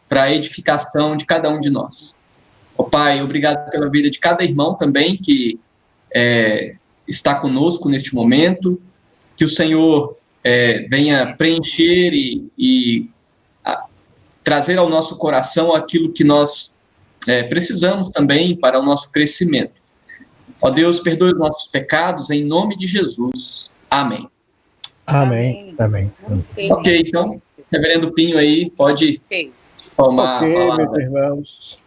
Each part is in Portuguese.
para a edificação de cada um de nós. Ó Pai, obrigado pela vida de cada irmão também que está conosco neste momento, que o Senhor venha preencher e trazer ao nosso coração aquilo que nós precisamos também para o nosso crescimento. Ó Deus, perdoe os nossos pecados, em nome de Jesus. Amém. Amém. Amém. Ok, então, reverendo Pinho aí, pode tomar a palavra. Meus irmãos,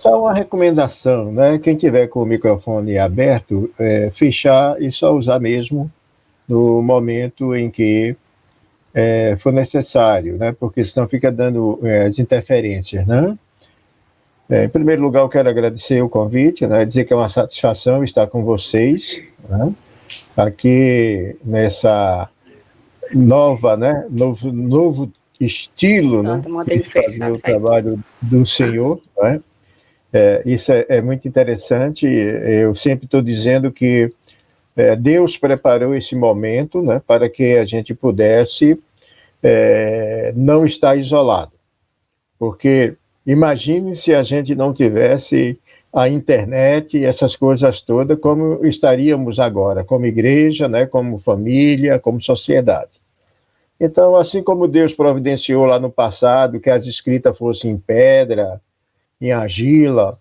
só uma recomendação, né? Quem tiver com o microfone aberto, fechar e só usar mesmo no momento em que for necessário, né? Porque senão fica dando as interferências, né? Em primeiro lugar, eu quero agradecer o convite, né? Dizer que é uma satisfação estar com vocês, né? Aqui nessa nova, né? Novo estilo, né? De fazer o trabalho do Senhor, né? Isso é muito interessante. Eu sempre estou dizendo que Deus preparou esse momento, né? Para que a gente pudesse não estar isolado, porque imagine se a gente não tivesse a internet e essas coisas todas, como estaríamos agora, como igreja, né, como família, como sociedade. Então, assim como Deus providenciou lá no passado que as escritas fossem em pedra, em argila,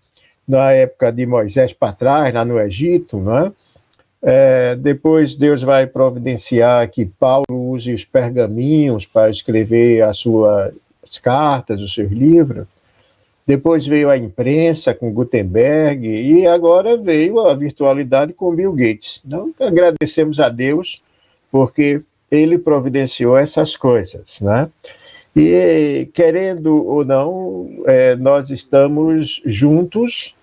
na época de Moisés para trás, lá no Egito, né? Depois Deus vai providenciar que Paulo use os pergaminhos para escrever as suas cartas, os seus livros. Depois veio a imprensa com Gutenberg e agora veio a virtualidade com Bill Gates. Então, agradecemos a Deus porque ele providenciou essas coisas, né? E, querendo ou não, nós estamos juntos,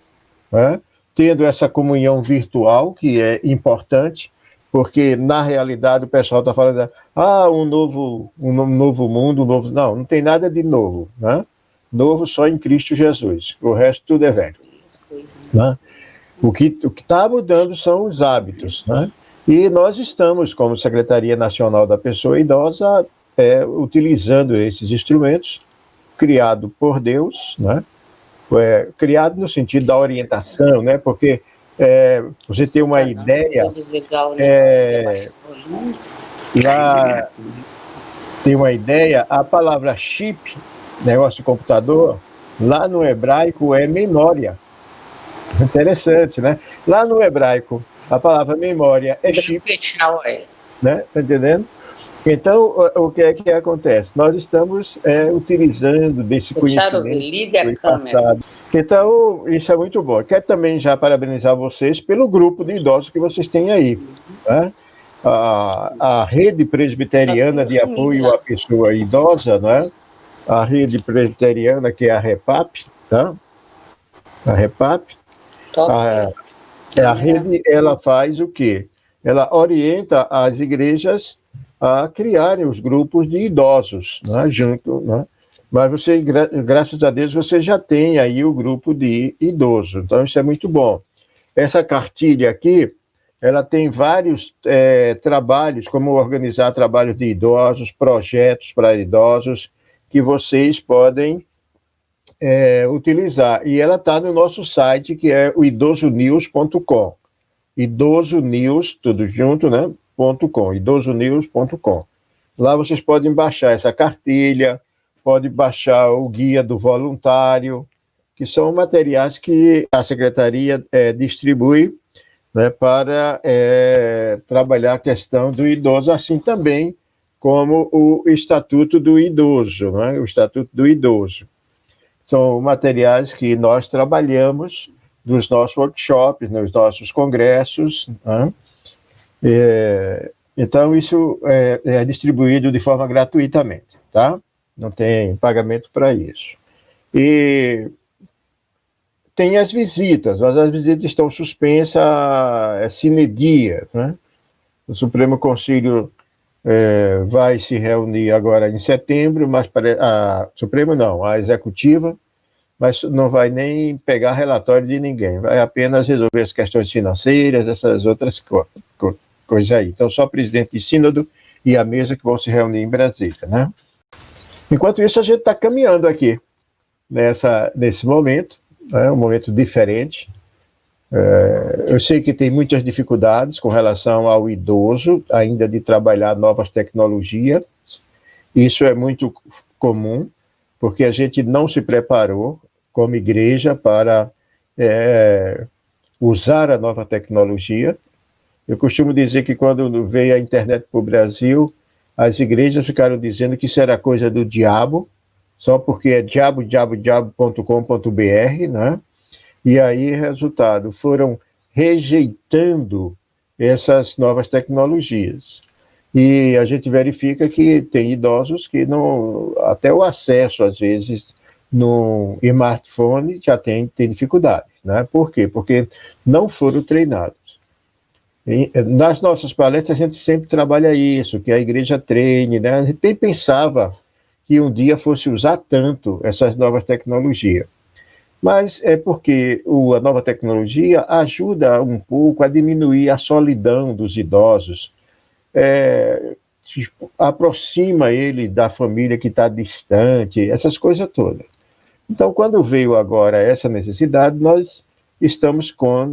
né? Tendo essa comunhão virtual, que é importante, porque, na realidade, o pessoal está falando, um novo mundo, não tem nada de novo, né? Novo só em Cristo Jesus, o resto tudo é velho, né? O que está mudando são os hábitos, né? E nós estamos, como Secretaria Nacional da Pessoa Idosa, utilizando esses instrumentos, criado por Deus, né? Criado no sentido da orientação, né? Porque você tem uma ideia, lá tem uma ideia, a palavra chip, negócio de computador, lá no hebraico é memória. Interessante, né? Lá no hebraico, a palavra memória é chip, né? Tá entendendo? Então, o que é que acontece? Nós estamos utilizando desse conhecimento passado. Então, isso é muito bom. Quero também já parabenizar vocês pelo grupo de idosos que vocês têm aí, né? A Rede Presbiteriana de Apoio à Pessoa Idosa, né? A Rede Presbiteriana, que é a REPAP, tá? A REPAP. A rede, ela faz o quê? Ela orienta as igrejas a criarem os grupos de idosos, né, junto, né? Mas você, graças a Deus, você já tem aí o grupo de idosos, então isso é muito bom. Essa cartilha aqui, ela tem vários trabalhos, como organizar trabalhos de idosos, projetos para idosos, que vocês podem utilizar. E ela está no nosso site, que é o idosonews.com. Idosonews, tudo junto, né? .com, idosonews.com. Lá vocês podem baixar essa cartilha, pode baixar o guia do voluntário, que são materiais que a Secretaria distribui, né, para trabalhar a questão do idoso, assim também como o Estatuto do Idoso, né, o Estatuto do Idoso. São materiais que nós trabalhamos nos nossos workshops, nos nossos congressos, né? Então, isso é distribuído de forma gratuitamente, tá? Não tem pagamento para isso. E tem as visitas, mas as visitas estão suspensas sine die, né? O Supremo Conselho vai se reunir agora em setembro, mas Supremo não, a Executiva, mas não vai nem pegar relatório de ninguém, vai apenas resolver as questões financeiras, essas outras coisas aí. Então, só o presidente de sínodo e a mesa que vão se reunir em Brasília, né? Enquanto isso, a gente está caminhando aqui, nesse momento, um momento diferente. Eu sei que tem muitas dificuldades com relação ao idoso, ainda de trabalhar novas tecnologias. Isso é muito comum, porque a gente não se preparou como igreja para usar a nova tecnologia. Eu costumo dizer que quando veio a internet para o Brasil, as igrejas ficaram dizendo que isso era coisa do diabo, só porque é diabo.com.br, né? E aí, resultado, foram rejeitando essas novas tecnologias. E a gente verifica que tem idosos que não, até o acesso, às vezes, no smartphone já tem dificuldades, né? Por quê? Porque não foram treinados. Nas nossas palestras, a gente sempre trabalha isso, que a igreja treine, né? A gente nem pensava que um dia fosse usar tanto essas novas tecnologias. Mas é porque a nova tecnologia ajuda um pouco a diminuir a solidão dos idosos, aproxima ele da família que está distante, essas coisas todas. Então, quando veio agora essa necessidade, nós estamos com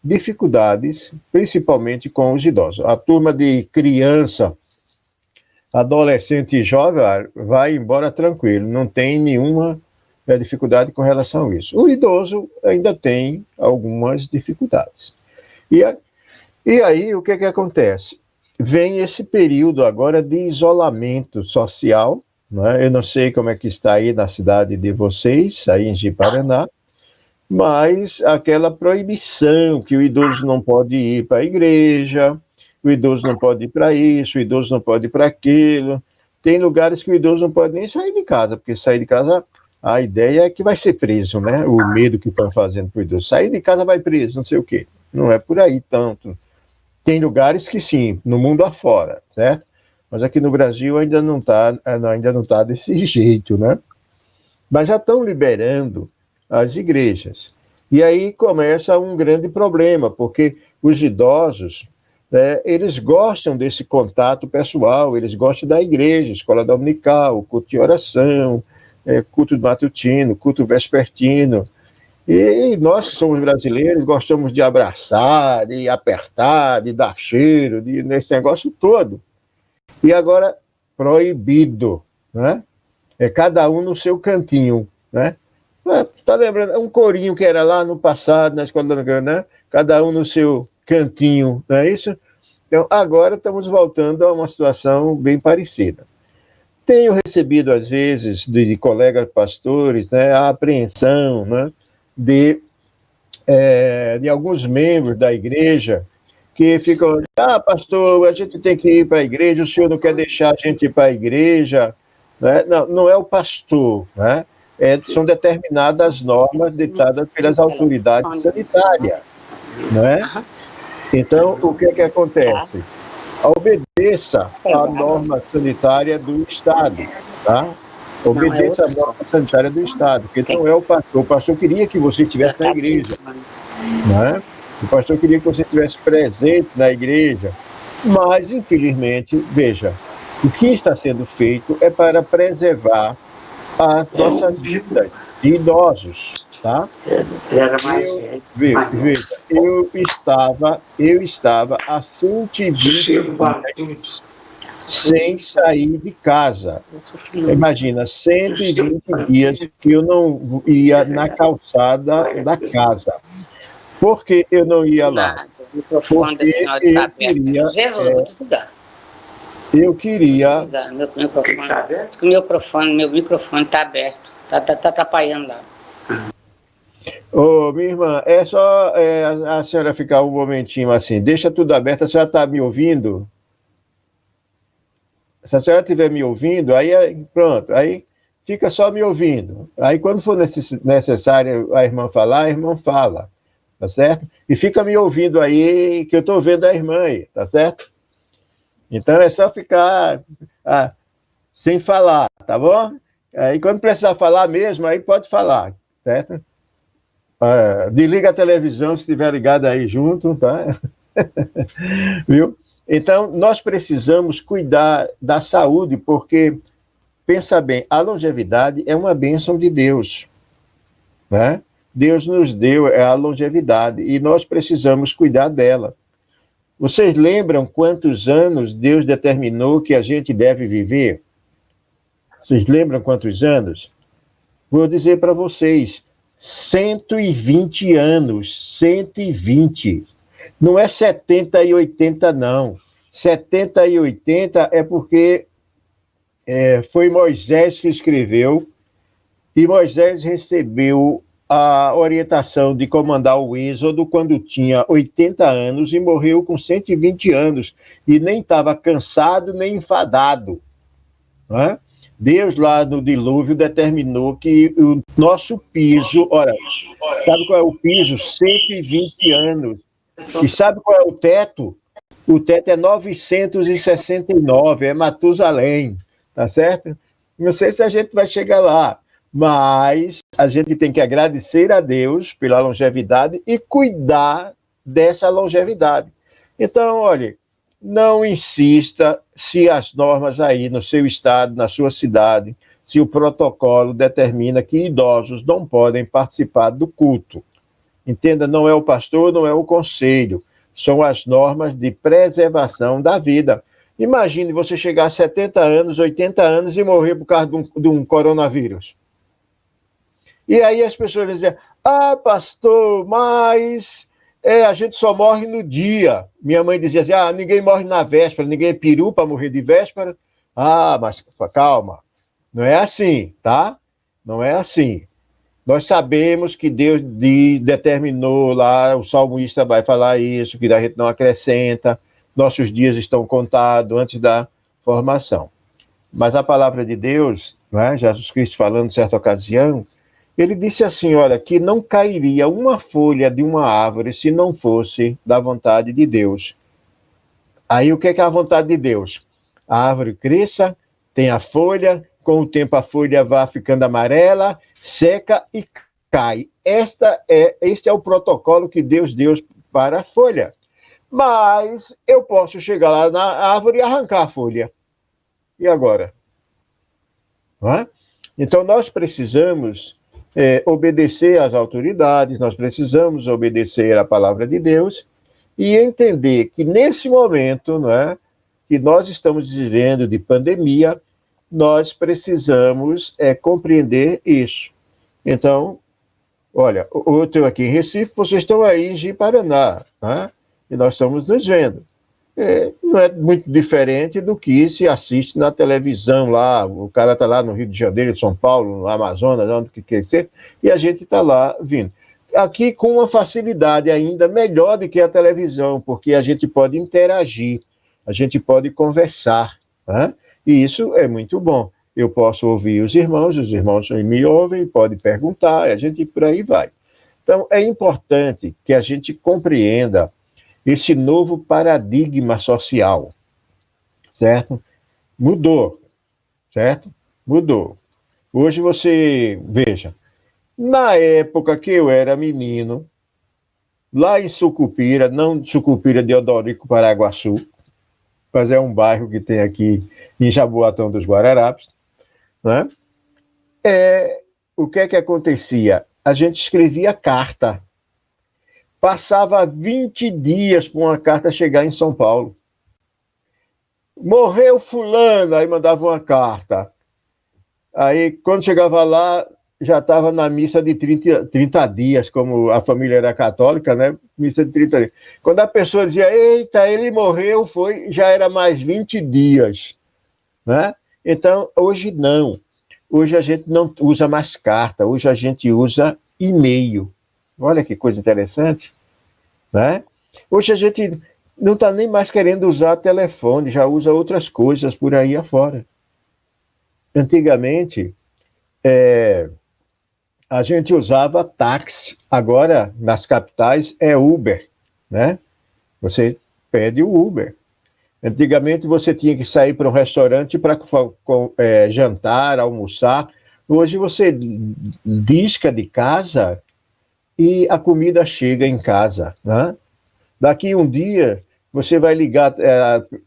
dificuldades, principalmente com os idosos. A turma de criança, adolescente e jovem vai embora tranquilo, não tem nenhuma dificuldade com relação a isso. O idoso ainda tem algumas dificuldades. E aí, o que acontece? Vem esse período agora de isolamento social, né? Eu não sei como é que está aí na cidade de vocês, aí em Ji-Paraná, mas aquela proibição que o idoso não pode ir para a igreja, o idoso não pode ir para isso, o idoso não pode ir para aquilo. Tem lugares que o idoso não pode nem sair de casa, porque sair de casa, a ideia é que vai ser preso, né? O medo que estão fazendo para o idoso. Sair de casa vai preso, não sei o quê. Não é por aí tanto. Tem lugares que sim, no mundo afora, certo? Mas aqui no Brasil ainda não tá desse jeito, né? Mas já estão liberando as igrejas. E aí começa um grande problema, porque os idosos, eles gostam desse contato pessoal, eles gostam da igreja, escola dominical, culto de oração, culto matutino, culto vespertino. E nós que somos brasileiros gostamos de abraçar, de apertar, de dar cheiro, nesse negócio todo. E agora, proibido, né? Cada um no seu cantinho, né? Tá lembrando? Um corinho que era lá no passado, na escola dominical, né? Cada um no seu cantinho, não é isso? Então, agora estamos voltando a uma situação bem parecida. Tenho recebido, às vezes, de colegas pastores, né, a apreensão, né, de alguns membros da igreja que ficam, pastor, a gente tem que ir para a igreja, o senhor não quer deixar a gente ir para a igreja, né? Não é o pastor, né? São determinadas normas ditadas pelas autoridades sanitárias, né? Então, o que acontece? Obedeça à norma sanitária do Estado, tá? Obedeça à norma sanitária do Estado, porque não é o pastor. O pastor queria que você estivesse na igreja, né? O pastor queria que você estivesse presente na igreja, mas, infelizmente, veja, o que está sendo feito é para preservar as nossas vidas de idosos, tá? Veja, eu estava há 120 dias sem sair de casa. Imagina, 120 dias que eu não ia na calçada da casa. Por que eu não ia lá? Porque eu queria... Eu queria... Meu microfone está aberto. Está atrapalhando lá. Minha irmã, é só a senhora ficar um momentinho assim. Deixa tudo aberto. A senhora está me ouvindo? Se a senhora estiver me ouvindo, aí pronto. Aí fica só me ouvindo. Aí quando for necessário a irmã falar, a irmã fala. Tá certo? E fica me ouvindo aí, que eu estou vendo a irmã aí. Tá certo? Então é só ficar sem falar, tá bom? Aí quando precisar falar mesmo, aí pode falar, certo? Desliga a televisão se estiver ligado aí junto, tá? Viu? Então, nós precisamos cuidar da saúde, porque pensa bem, a longevidade é uma bênção de Deus, né? Deus nos deu a longevidade e nós precisamos cuidar dela. Vocês lembram quantos anos Deus determinou que a gente deve viver? Vocês lembram quantos anos? Vou dizer para vocês, 120 anos, 120. Não é 70 e 80, não. 70 e 80 é porque foi Moisés que escreveu, e Moisés recebeu a orientação de comandar o Êxodo quando tinha 80 anos e morreu com 120 anos, e nem estava cansado nem enfadado, não é? Deus lá no dilúvio determinou que o nosso piso, sabe qual é o piso? 120 anos. E sabe qual é o teto? O teto é 969, é Matusalém, tá certo? Não sei se a gente vai chegar lá, mas a gente tem que agradecer a Deus pela longevidade e cuidar dessa longevidade. Então, olha, não insista se as normas aí no seu estado, na sua cidade, se o protocolo determina que idosos não podem participar do culto. Entenda, não é o pastor, não é o conselho, são as normas de preservação da vida. Imagine você chegar a 70 anos, 80 anos e morrer por causa de um coronavírus. E aí as pessoas vão dizer, pastor, mas a gente só morre no dia. Minha mãe dizia assim, ninguém morre na véspera, ninguém é peru para morrer de véspera. Mas calma, não é assim, tá? Não é assim. Nós sabemos que Deus determinou lá, o salmista vai falar isso, que a gente não acrescenta, nossos dias estão contados antes da formação. Mas a palavra de Deus, né, Jesus Cristo falando em certa ocasião, ele disse assim, olha, que não cairia uma folha de uma árvore se não fosse da vontade de Deus. Aí o que é a vontade de Deus? A árvore cresça, tem a folha, com o tempo a folha vai ficando amarela, seca e cai. Este é o protocolo que Deus deu para a folha. Mas eu posso chegar lá na árvore e arrancar a folha. E agora? Não é? Então nós precisamos obedecer às autoridades, nós precisamos obedecer à palavra de Deus e entender que nesse momento, não é, que nós estamos vivendo de pandemia, nós precisamos compreender isso. Então, olha, eu estou aqui em Recife, vocês estão aí em Ji-Paraná, né? E nós estamos nos vendo. Não é muito diferente do que se assiste na televisão lá, o cara está lá no Rio de Janeiro, em São Paulo, no Amazonas, onde que quer ser, e a gente está lá vindo. Aqui com uma facilidade ainda melhor do que a televisão, porque a gente pode interagir, a gente pode conversar, né? E isso é muito bom. Eu posso ouvir os irmãos me ouvem, podem perguntar, a gente por aí vai. Então, é importante que a gente compreenda esse novo paradigma social, certo? Mudou, certo? Mudou. Hoje você, veja, na época que eu era menino, lá em Sucupira, não Sucupira de Odorico, Paraguaçu, mas é um bairro que tem aqui em Jaboatão dos Guararapes, né? O que é que acontecia? A gente escrevia carta. Passava 20 dias para uma carta chegar em São Paulo. Morreu fulano, aí mandava uma carta. Aí, quando chegava lá, já estava na missa de 30 dias, como a família era católica, né? Missa de 30 dias. Quando a pessoa dizia, eita, ele morreu, já era mais 20 dias, né? Então, hoje não. Hoje a gente não usa mais carta, hoje a gente usa e-mail. Olha que coisa interessante, né? Hoje a gente não está nem mais querendo usar telefone, já usa outras coisas por aí afora. Antigamente, a gente usava táxi, agora nas capitais é Uber, né? Você pede o Uber. Antigamente você tinha que sair para um restaurante para jantar, almoçar. Hoje você disca de casa e a comida chega em casa, né? Daqui um dia você vai ligar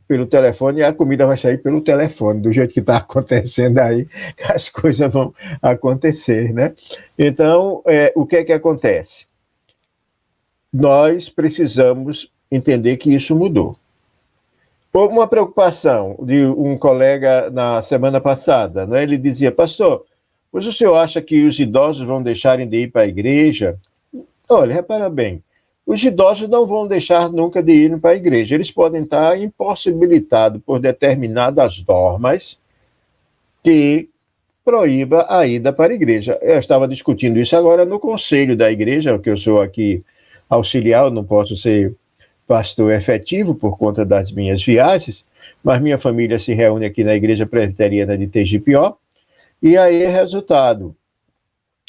pelo telefone e a comida vai sair pelo telefone, do jeito que está acontecendo aí, as coisas vão acontecer, né? Então, o que é que acontece? Nós precisamos entender que isso mudou. Houve uma preocupação de um colega na semana passada, né? Ele dizia, pastor, pois o senhor acha que os idosos vão deixarem de ir para a igreja? Olha, repara bem, os idosos não vão deixar nunca de ir para a igreja. Eles podem estar impossibilitados por determinadas normas que proíba a ida para a igreja. Eu estava discutindo isso agora no conselho da igreja, que eu sou aqui auxiliar, eu não posso ser pastor efetivo por conta das minhas viagens, mas minha família se reúne aqui na Igreja Presbiteriana de Tegipió, e aí, resultado,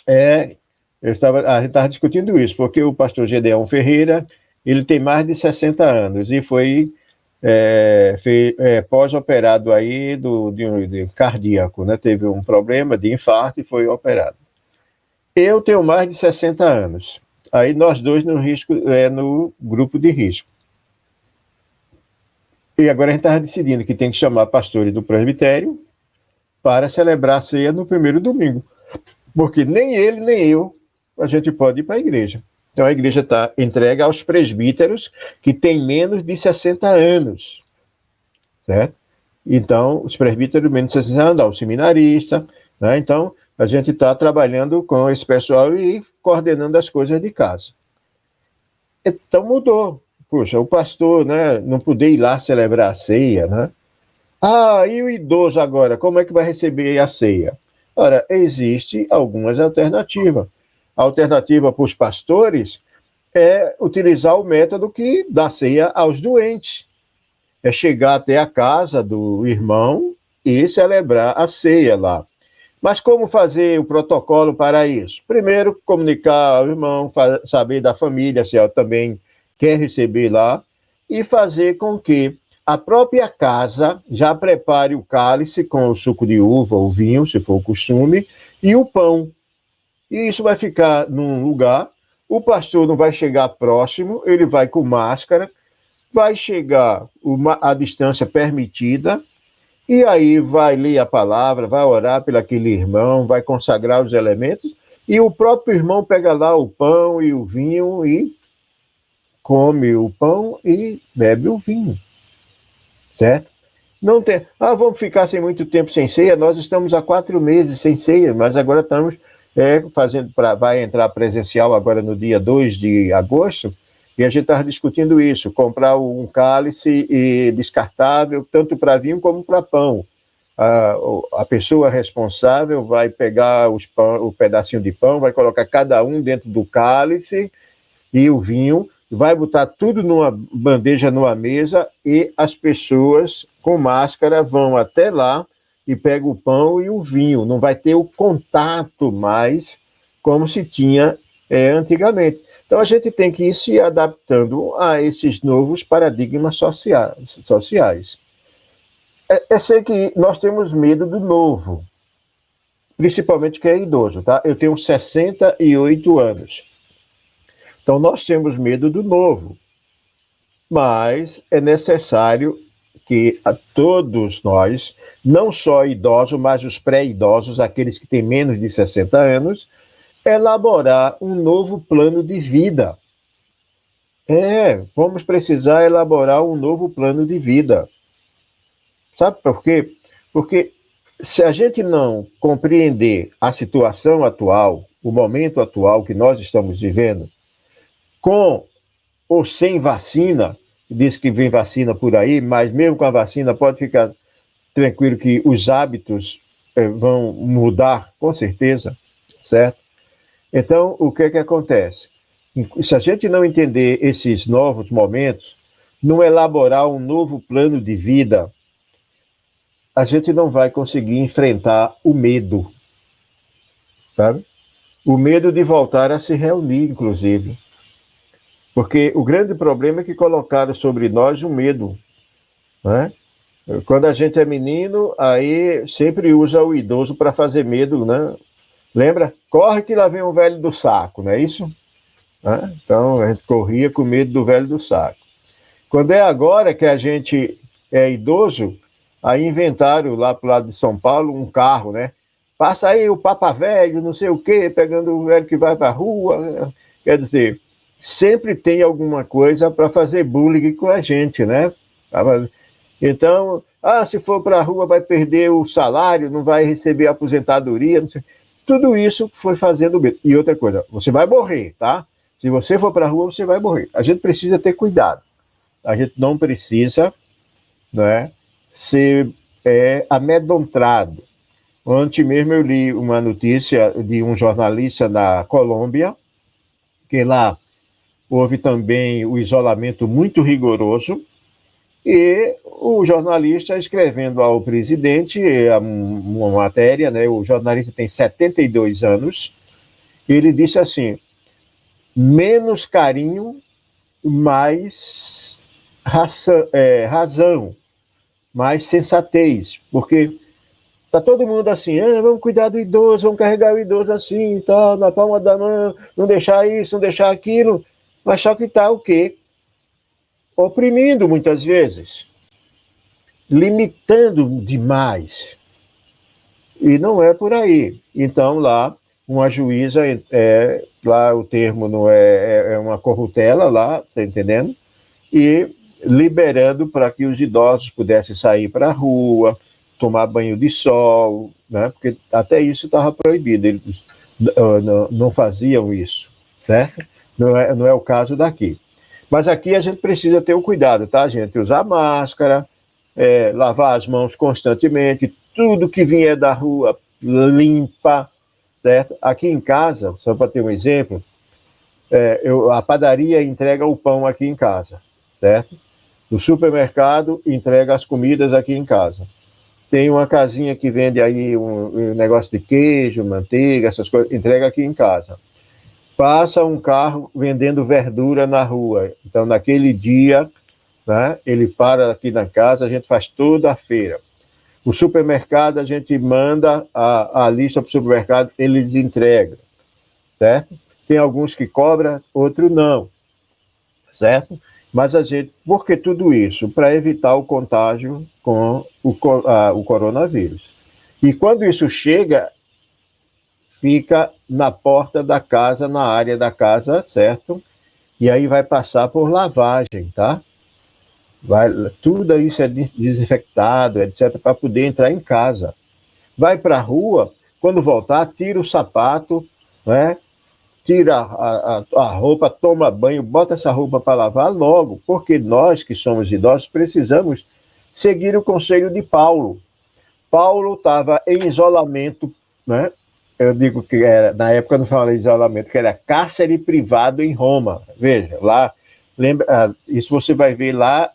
a gente estava discutindo isso, porque o pastor Gedeão Ferreira, ele tem mais de 60 anos e foi pós-operado aí de cardíaco, né? Teve um problema de infarto e foi operado. Eu tenho mais de 60 anos, aí nós dois no grupo de risco. E agora a gente estava decidindo que tem que chamar pastores do presbitério para celebrar a ceia no primeiro domingo, porque nem ele nem eu a gente pode ir para a igreja. Então a igreja está entregue aos presbíteros que têm menos de 60 anos, certo? Então, os presbíteros menos de 60 anos, ao seminarista, né? Então, a gente está trabalhando com esse pessoal e coordenando as coisas de casa. Então mudou. Poxa, o pastor, né, não poder ir lá celebrar a ceia, né? E o idoso agora, como é que vai receber a ceia? Ora, existe algumas alternativas. A alternativa para os pastores é utilizar o método que dá ceia aos doentes. É chegar até a casa do irmão e celebrar a ceia lá. Mas como fazer o protocolo para isso? Primeiro, comunicar ao irmão, saber da família, se ela também quer receber lá, e fazer com que a própria casa já prepare o cálice com o suco de uva ou vinho, se for o costume, e o pão. E isso vai ficar num lugar, o pastor não vai chegar próximo, ele vai com máscara, vai chegar a distância permitida, e aí vai ler a palavra, vai orar pelo aquele irmão, vai consagrar os elementos, e o próprio irmão pega lá o pão e o vinho e come o pão e bebe o vinho, certo? Não tem, vamos ficar sem muito tempo sem ceia, nós estamos há 4 meses sem ceia, mas agora estamos vai entrar presencial agora no dia 2 de agosto, e a gente estava discutindo isso, comprar um cálice descartável, tanto para vinho como para pão. A pessoa responsável vai pegar o pedacinho de pão, vai colocar cada um dentro do cálice e o vinho, vai botar tudo numa bandeja, numa mesa, e as pessoas com máscara vão até lá e pegam o pão e o vinho. Não vai ter o contato mais como se tinha antigamente. Então a gente tem que ir se adaptando a esses novos paradigmas sociais. Eu sei que nós temos medo do novo, principalmente quem é idoso, tá? Eu tenho 68 anos. Então, nós temos medo do novo, mas é necessário que a todos nós, não só idosos, mas os pré-idosos, aqueles que têm menos de 60 anos, elaborar um novo plano de vida. Vamos precisar elaborar um novo plano de vida. Sabe por quê? Porque se a gente não compreender a situação atual, o momento atual que nós estamos vivendo, com ou sem vacina, diz que vem vacina por aí, mas mesmo com a vacina pode ficar tranquilo que os hábitos vão mudar, com certeza, certo? Então, o que acontece? Se a gente não entender esses novos momentos, não elaborar um novo plano de vida, a gente não vai conseguir enfrentar o medo, sabe? O medo de voltar a se reunir, inclusive. Porque o grande problema é que colocaram sobre nós o medo, né? Quando a gente é menino, aí sempre usa o idoso para fazer medo, né? Lembra? Corre que lá vem o velho do saco, não é isso? Então, a gente corria com medo do velho do saco. Quando é agora que a gente é idoso, aí inventaram lá pro lado de São Paulo um carro, né? Passa aí o Papa Velho, não sei o quê, pegando o velho que vai para a rua. Quer dizer, sempre tem alguma coisa para fazer bullying com a gente, né? Então, se for para a rua vai perder o salário, não vai receber aposentadoria, não sei. Tudo isso foi fazendo medo. E outra coisa, você vai morrer, tá? Se você for para a rua, você vai morrer. A gente precisa ter cuidado. A gente não precisa, né, ser amedrontado. Ontem mesmo eu li uma notícia de um jornalista da Colômbia, que lá houve também o isolamento muito rigoroso, e o jornalista escrevendo ao presidente uma matéria, né, o jornalista tem 72 anos, e ele disse assim, menos carinho, mais razão, mais sensatez, porque tá todo mundo assim, vamos cuidar do idoso, vamos carregar o idoso assim e tal, na palma da mão, não deixar isso, não deixar aquilo, mas só que tá o quê? Oprimindo muitas vezes, limitando demais. E não é por aí. Então lá, uma juíza, lá o termo não é uma corrutela lá, tá entendendo? E liberando para que os idosos pudessem sair para a rua, tomar banho de sol, né? Porque até isso estava proibido, eles não faziam isso, né? Não é o caso daqui. Mas aqui a gente precisa ter o cuidado, tá, gente? Usar máscara, lavar as mãos constantemente, tudo que vier da rua, limpa, certo? Aqui em casa, só para ter um exemplo, a padaria entrega o pão aqui em casa, certo? O supermercado entrega as comidas aqui em casa. Tem uma casinha que vende aí um negócio de queijo, manteiga, essas coisas, entrega aqui em casa. Passa um carro vendendo verdura na rua. Então, naquele dia, né, ele para aqui na casa, a gente faz toda a feira. O supermercado, a gente manda a lista para o supermercado, eles entregam, certo? Tem alguns que cobram, outros não, certo? Mas a gente, por que tudo isso? Para evitar o contágio com o coronavírus. E quando isso chega, fica na porta da casa, na área da casa, certo? E aí vai passar por lavagem, tá? Tudo isso é desinfectado, etc., para poder entrar em casa. Vai para a rua, quando voltar, tira o sapato, né? Tira a roupa, toma banho, bota essa roupa para lavar logo, porque nós que somos idosos precisamos seguir o conselho de Paulo. Paulo estava em isolamento, né? Eu digo que na época não falava isolamento, que era cárcere privado em Roma. Veja, lá, lembra, isso você vai ver lá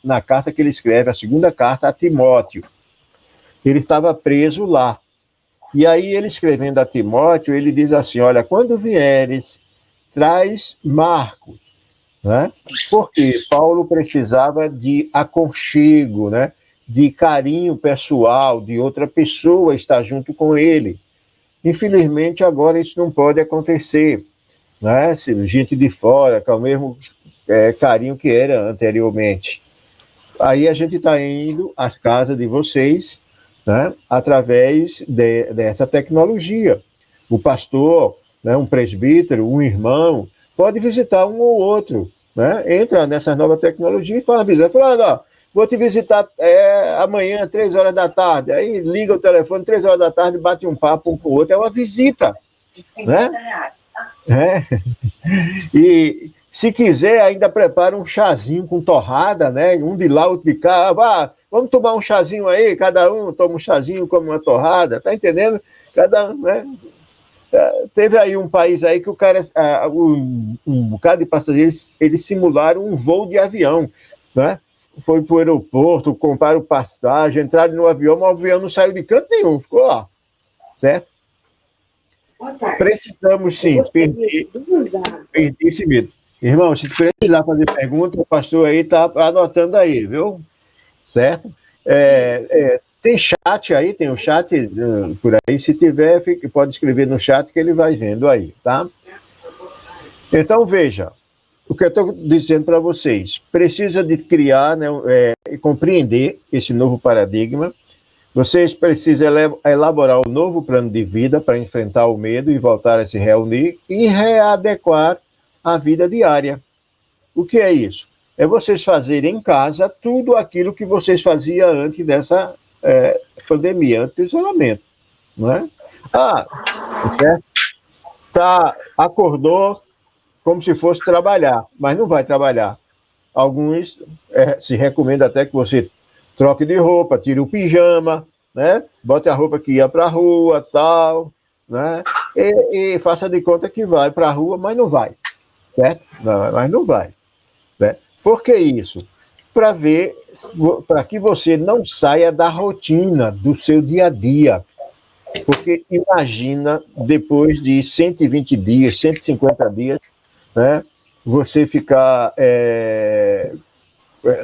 na carta que ele escreve, a segunda carta a Timóteo. Ele estava preso lá. E aí ele escrevendo a Timóteo, ele diz assim, olha, quando vieres, traz Marcos, né? Porque Paulo precisava de aconchego, né? De carinho pessoal, de outra pessoa estar junto com ele. Infelizmente, agora isso não pode acontecer, né? Se gente de fora, com o mesmo carinho que era anteriormente. Aí a gente está indo às casas de vocês, né? Através dessa tecnologia. O pastor, né? Um presbítero, um irmão, pode visitar um ou outro, né? Entra nessa nova tecnologia e fala, vou te visitar amanhã, 3 horas da tarde. Aí liga o telefone, 3 horas da tarde, bate um papo um com o outro. É uma visita, né? E se quiser, ainda prepara um chazinho com torrada, né? Um de lá, outro de cá. Vamos tomar um chazinho aí, cada um toma um chazinho, come uma torrada. Tá entendendo? Cada um, né? Teve aí um país aí que o cara, um bocado de passageiros, eles simularam um voo de avião, né? Foi para o aeroporto, compraram passagem, entraram no avião, mas o avião não saiu de canto nenhum, ficou lá, certo? Precisamos, sim, perder esse medo. Irmão, se precisar fazer pergunta, o pastor aí está anotando aí, viu? Certo? Tem chat aí, tem um chat por aí, se tiver, pode escrever no chat que ele vai vendo aí, tá? Então, veja, o que eu estou dizendo para vocês, precisa de criar, né, e compreender esse novo paradigma. Vocês precisam elaborar um novo plano de vida para enfrentar o medo e voltar a se reunir e readequar a vida diária. O que é isso? É vocês fazerem em casa tudo aquilo que vocês faziam antes dessa pandemia, antes do isolamento. Não é? Certo? Acordou como se fosse trabalhar, mas não vai trabalhar. Alguns se recomenda até que você troque de roupa, tire o pijama, né? Bote a roupa que ia para a rua, tal, né? E faça de conta que vai para a rua, mas não vai, certo? Não, mas não vai. Né? Por que isso? Para que você não saia da rotina do seu dia a dia. Porque imagina, depois de 120 dias, 150 dias, né, você ficar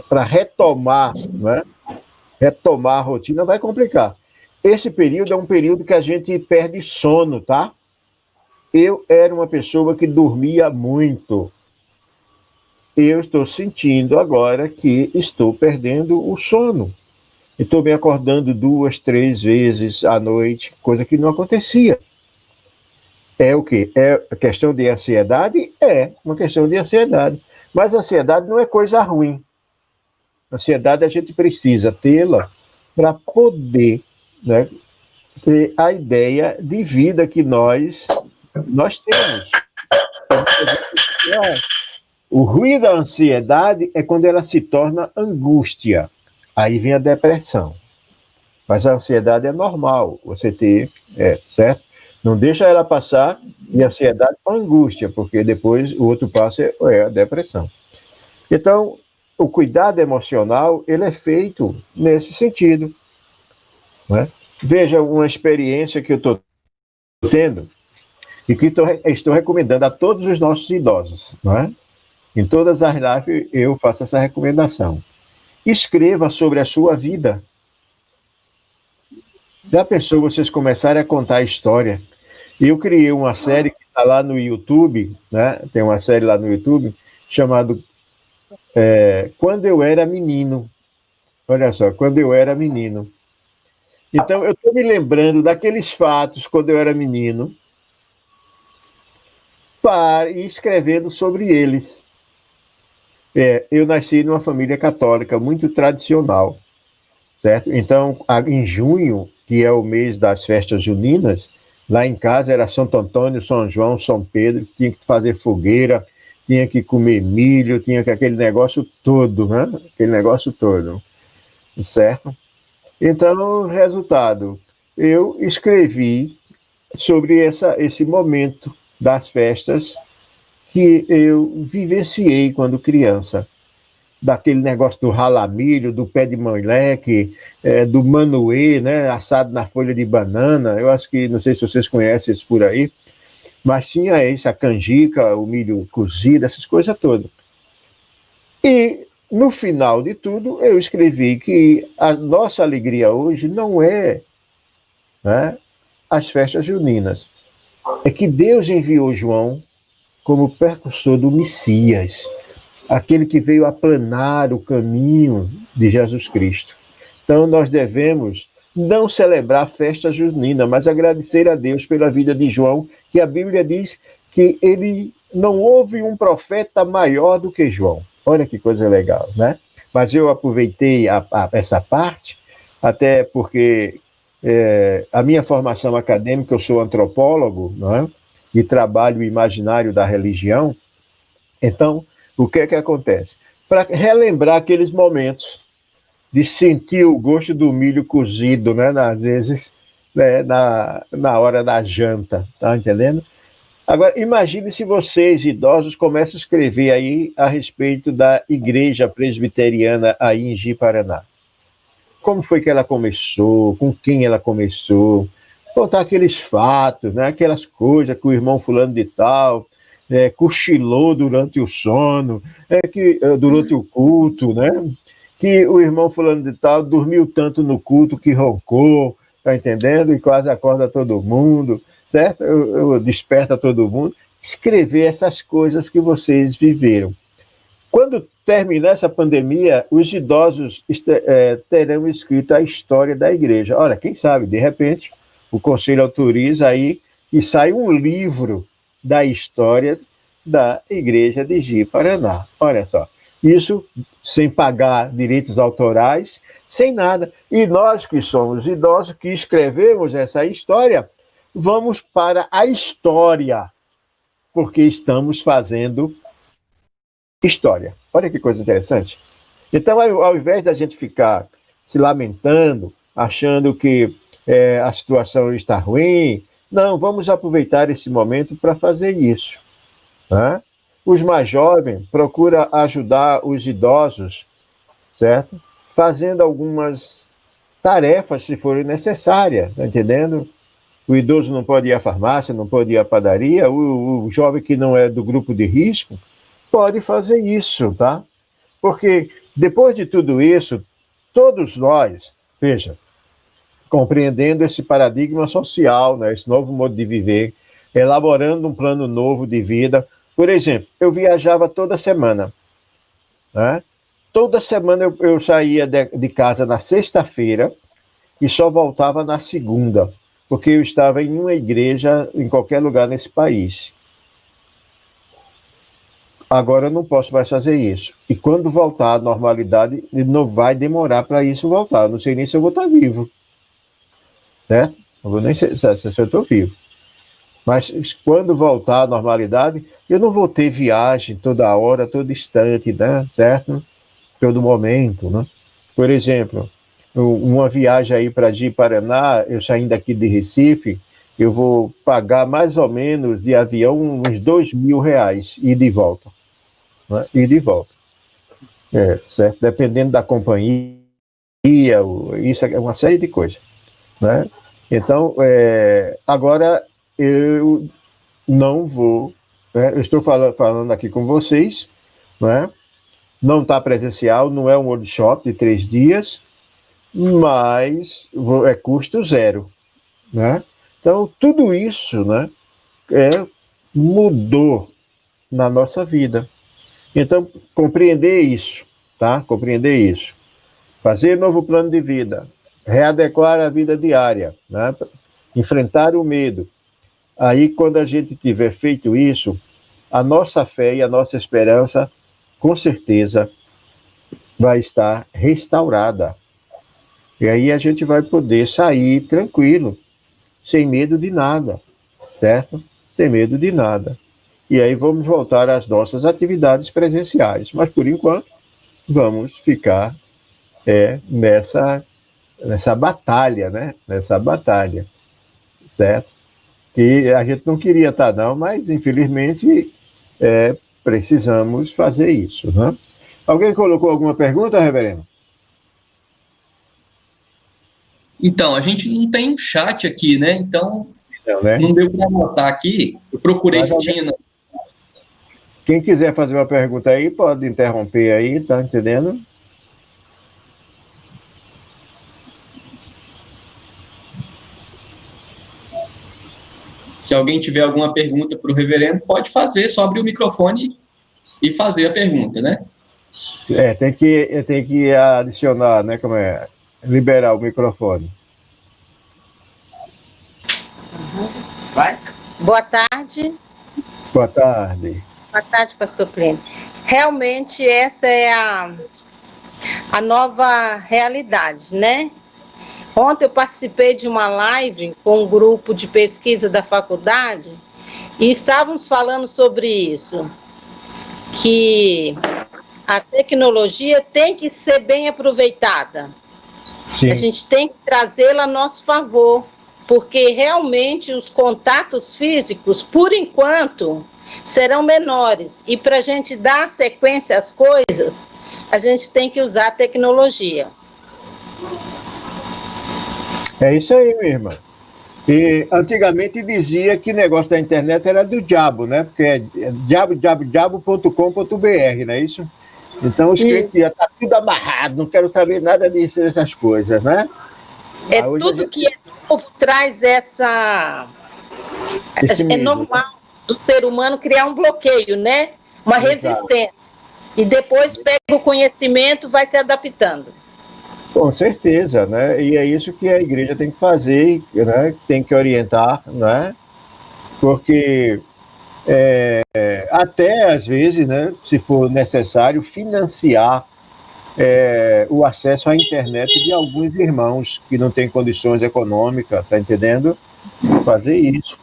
para retomar, né, retomar a rotina vai complicar. Esse período é um período que a gente perde sono, tá? Eu era uma pessoa que dormia muito. Eu estou sentindo agora que estou perdendo o sono. Estou me acordando 2, 3 vezes à noite, coisa que não acontecia. É o quê? É questão de ansiedade? É uma questão de ansiedade. Mas a ansiedade não é coisa ruim. A ansiedade a gente precisa tê-la para poder, né, ter a ideia de vida que nós temos. O ruim da ansiedade é quando ela se torna angústia. Aí vem a depressão. Mas a ansiedade é normal, você ter, certo? Não deixa ela passar de ansiedade para angústia, porque depois o outro passo é a depressão. Então, o cuidado emocional, ele é feito nesse sentido. Né? Veja uma experiência que eu estou tendo e que estou recomendando a todos os nossos idosos. Não é? Em todas as lives eu faço essa recomendação. Escreva sobre a sua vida. Já pensou vocês começarem a contar a história? Eu criei uma série que está lá no YouTube, né? Tem uma série lá no YouTube chamada Quando Eu Era Menino. Olha só, Quando Eu Era Menino. Então, eu estou me lembrando daqueles fatos quando eu era menino e escrevendo sobre eles. Eu nasci numa família católica muito tradicional, certo? Então, em junho, que é o mês das festas juninas, lá em casa era Santo Antônio, São João, São Pedro, tinha que fazer fogueira, tinha que comer milho, tinha que aquele negócio todo, né? Aquele negócio todo, certo? Então, resultado, eu escrevi sobre esse momento das festas que eu vivenciei quando criança. Daquele negócio do ralamilho, do pé de moleque, do manoê, né, assado na folha de banana. Eu acho que, não sei se vocês conhecem isso por aí, mas tinha isso, a canjica, o milho cozido, essas coisas todas. E, no final de tudo, eu escrevi que a nossa alegria hoje não é, né, as festas juninas. É que Deus enviou João como precursor do Messias, aquele que veio aplanar o caminho de Jesus Cristo. Então, nós devemos não celebrar a festa junina, mas agradecer a Deus pela vida de João, que a Bíblia diz que ele não houve um profeta maior do que João. Olha que coisa legal, né? Mas eu aproveitei essa parte, até porque a minha formação acadêmica, eu sou antropólogo, não é? E trabalho o imaginário da religião. Então, o que é que acontece? Para relembrar aqueles momentos de sentir o gosto do milho cozido, né? Às vezes, né? na hora da janta, tá entendendo? Agora, imagine se vocês, idosos, começam a escrever aí a respeito da igreja presbiteriana aí em Ji-Paraná. Como foi que ela começou? Com quem ela começou? Contar aqueles fatos, né? Aquelas coisas que o irmão fulano de tal cochilou durante o sono, durante o culto, né? Que o irmão fulano de tal dormiu tanto no culto que roncou, tá entendendo? E quase acorda todo mundo, certo? Eu desperta todo mundo. Escrever essas coisas que vocês viveram. Quando terminar essa pandemia, os idosos terão escrito a história da igreja. Olha, quem sabe, de repente, o Conselho autoriza aí e sai um livro da história da igreja de Ji-Paraná. Olha só, isso sem pagar direitos autorais, sem nada. E nós que somos idosos, que escrevemos essa história, vamos para a história, porque estamos fazendo história. Olha que coisa interessante. Então, ao invés da gente ficar se lamentando, achando que a situação está ruim, não, vamos aproveitar esse momento para fazer isso. Né? Os mais jovens procuram ajudar os idosos, certo? Fazendo algumas tarefas, se forem necessárias, tá entendendo? O idoso não pode ir à farmácia, não pode ir à padaria, o jovem que não é do grupo de risco pode fazer isso, tá? Porque depois de tudo isso, todos nós, veja, compreendendo esse paradigma social, né, esse novo modo de viver, elaborando um plano novo de vida. Por exemplo, eu viajava toda semana, né? Toda semana eu saía de casa na sexta-feira e só voltava na segunda, porque eu estava em uma igreja em qualquer lugar nesse país. Agora eu não posso mais fazer isso. E quando voltar à normalidade, não vai demorar para isso voltar. Eu não sei nem se eu vou estar vivo. Né? Não vou nem se eu estou vivo. Mas quando voltar à normalidade, eu não vou ter viagem toda hora, todo instante, né? Certo? Todo momento. Né? Por exemplo, uma viagem aí para Ji-Paraná, eu saindo aqui de Recife, eu vou pagar mais ou menos de avião uns R$2.000 ida e volta. Né? Ida e volta. Certo? Dependendo da companhia, isso é uma série de coisas. Né? Então, agora eu não vou, né? Eu estou falando aqui com vocês, né? Não está presencial, não é um workshop de 3 dias, mas é custo zero. Né? Então, tudo isso, né, mudou na nossa vida. Então, compreender isso, tá? Compreender isso. Fazer novo plano de vida, readequar a vida diária, né? Enfrentar o medo. Aí, quando a gente tiver feito isso, a nossa fé e a nossa esperança, com certeza, vai estar restaurada. E aí a gente vai poder sair tranquilo, sem medo de nada, certo? Sem medo de nada. E aí vamos voltar às nossas atividades presenciais. Mas, por enquanto, vamos ficar nessa batalha, né? Nessa batalha, certo? Que a gente não queria estar, não, mas, infelizmente, precisamos fazer isso, né? Alguém colocou alguma pergunta, reverendo? Então, a gente não tem um chat aqui, né? Então, né? Não deu para anotar aqui. Eu procurei Stina. Quem quiser fazer uma pergunta aí, pode interromper aí, tá entendendo? Se alguém tiver alguma pergunta para o reverendo, pode fazer, só abrir o microfone e fazer a pergunta, né? Tem que adicionar, né? Como é? Liberar o microfone. Vai. Boa tarde. Boa tarde. Boa tarde, pastor Plínio. Realmente essa é a nova realidade, né? Ontem eu participei de uma live com um grupo de pesquisa da faculdade e estávamos falando sobre isso, que a tecnologia tem que ser bem aproveitada. Sim. A gente tem que trazê-la a nosso favor, porque realmente os contatos físicos, por enquanto, serão menores. E para a gente dar sequência às coisas, a gente tem que usar a tecnologia. É isso aí, minha irmã. E antigamente dizia que o negócio da internet era do diabo, né? Porque é diabo.com.br, não é isso? Então os crentes já tá tudo amarrado, não quero saber nada disso, dessas coisas, né? Tudo que é novo traz essa... É normal do ser humano criar um bloqueio, né? Uma resistência. e depois pega o conhecimento, vai se adaptando. Com certeza, né? E é isso que a igreja tem que fazer, né? Tem que orientar, né? Porque até às vezes, né, se for necessário, financiar o acesso à internet de alguns irmãos que não têm condições econômicas, tá entendendo? Fazer isso,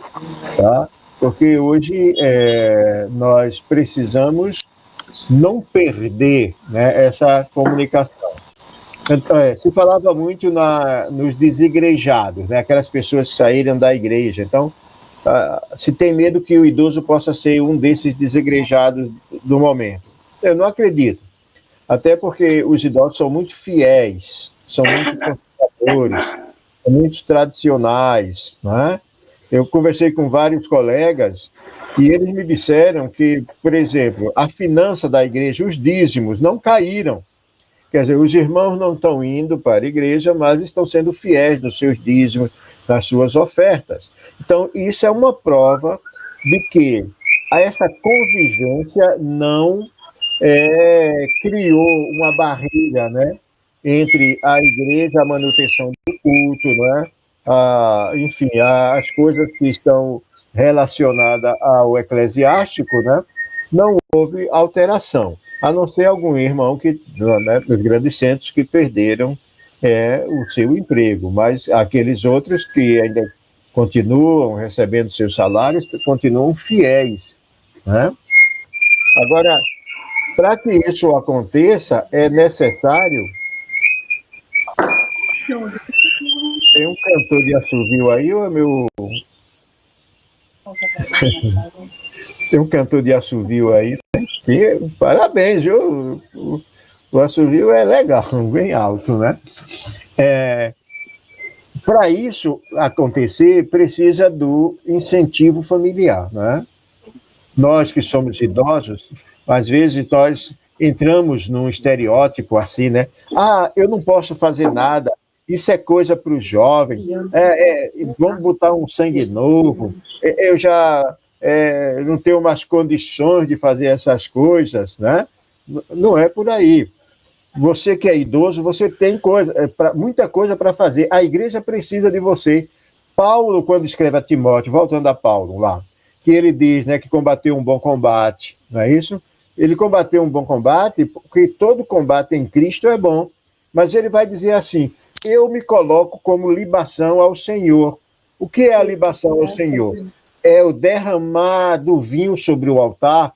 tá? Porque hoje nós precisamos não perder, né, essa comunicação. Então, se falava muito nos desigrejados, né, aquelas pessoas que saíram da igreja. Então, se tem medo que o idoso possa ser um desses desigrejados do momento. Eu não acredito. Até porque os idosos são muito fiéis, são muito conservadores, são muito tradicionais, né? Eu conversei com vários colegas e eles me disseram que, por exemplo, a finança da igreja, os dízimos, não caíram. Quer dizer, os irmãos não estão indo para a igreja, mas estão sendo fiéis nos seus dízimos, nas suas ofertas. Então, isso é uma prova de que essa convivência não criou uma barreira, né, entre a igreja, a manutenção do culto, né, enfim, as coisas que estão relacionadas ao eclesiástico, né, não houve alteração, a não ser algum irmão que, né, dos grandes centros que perderam o seu emprego, mas aqueles outros que ainda continuam recebendo seus salários, continuam fiéis, né? Agora, para que isso aconteça, é necessário... Tem um cantor de assovio aí, ou é meu... Tem um cantor de assovio aí, né? Parabéns, viu? O assovio é legal, bem alto, né? Para isso acontecer, precisa do incentivo familiar, né? Nós que somos idosos, às vezes nós entramos num estereótipo assim, né? Eu não posso fazer nada, isso é coisa para os jovens, vamos botar um sangue novo, eu já não tenho mais condições de fazer essas coisas, né? Não é por aí. Você que é idoso, você tem muita coisa para fazer. A igreja precisa de você. Paulo, quando escreve a Timóteo, voltando a Paulo lá, que ele diz, né, que combateu um bom combate, não é isso? Ele combateu um bom combate, porque todo combate em Cristo é bom. Mas ele vai dizer assim, eu me coloco como libação ao Senhor. O que é a libação ao Senhor? É o derramar do vinho sobre o altar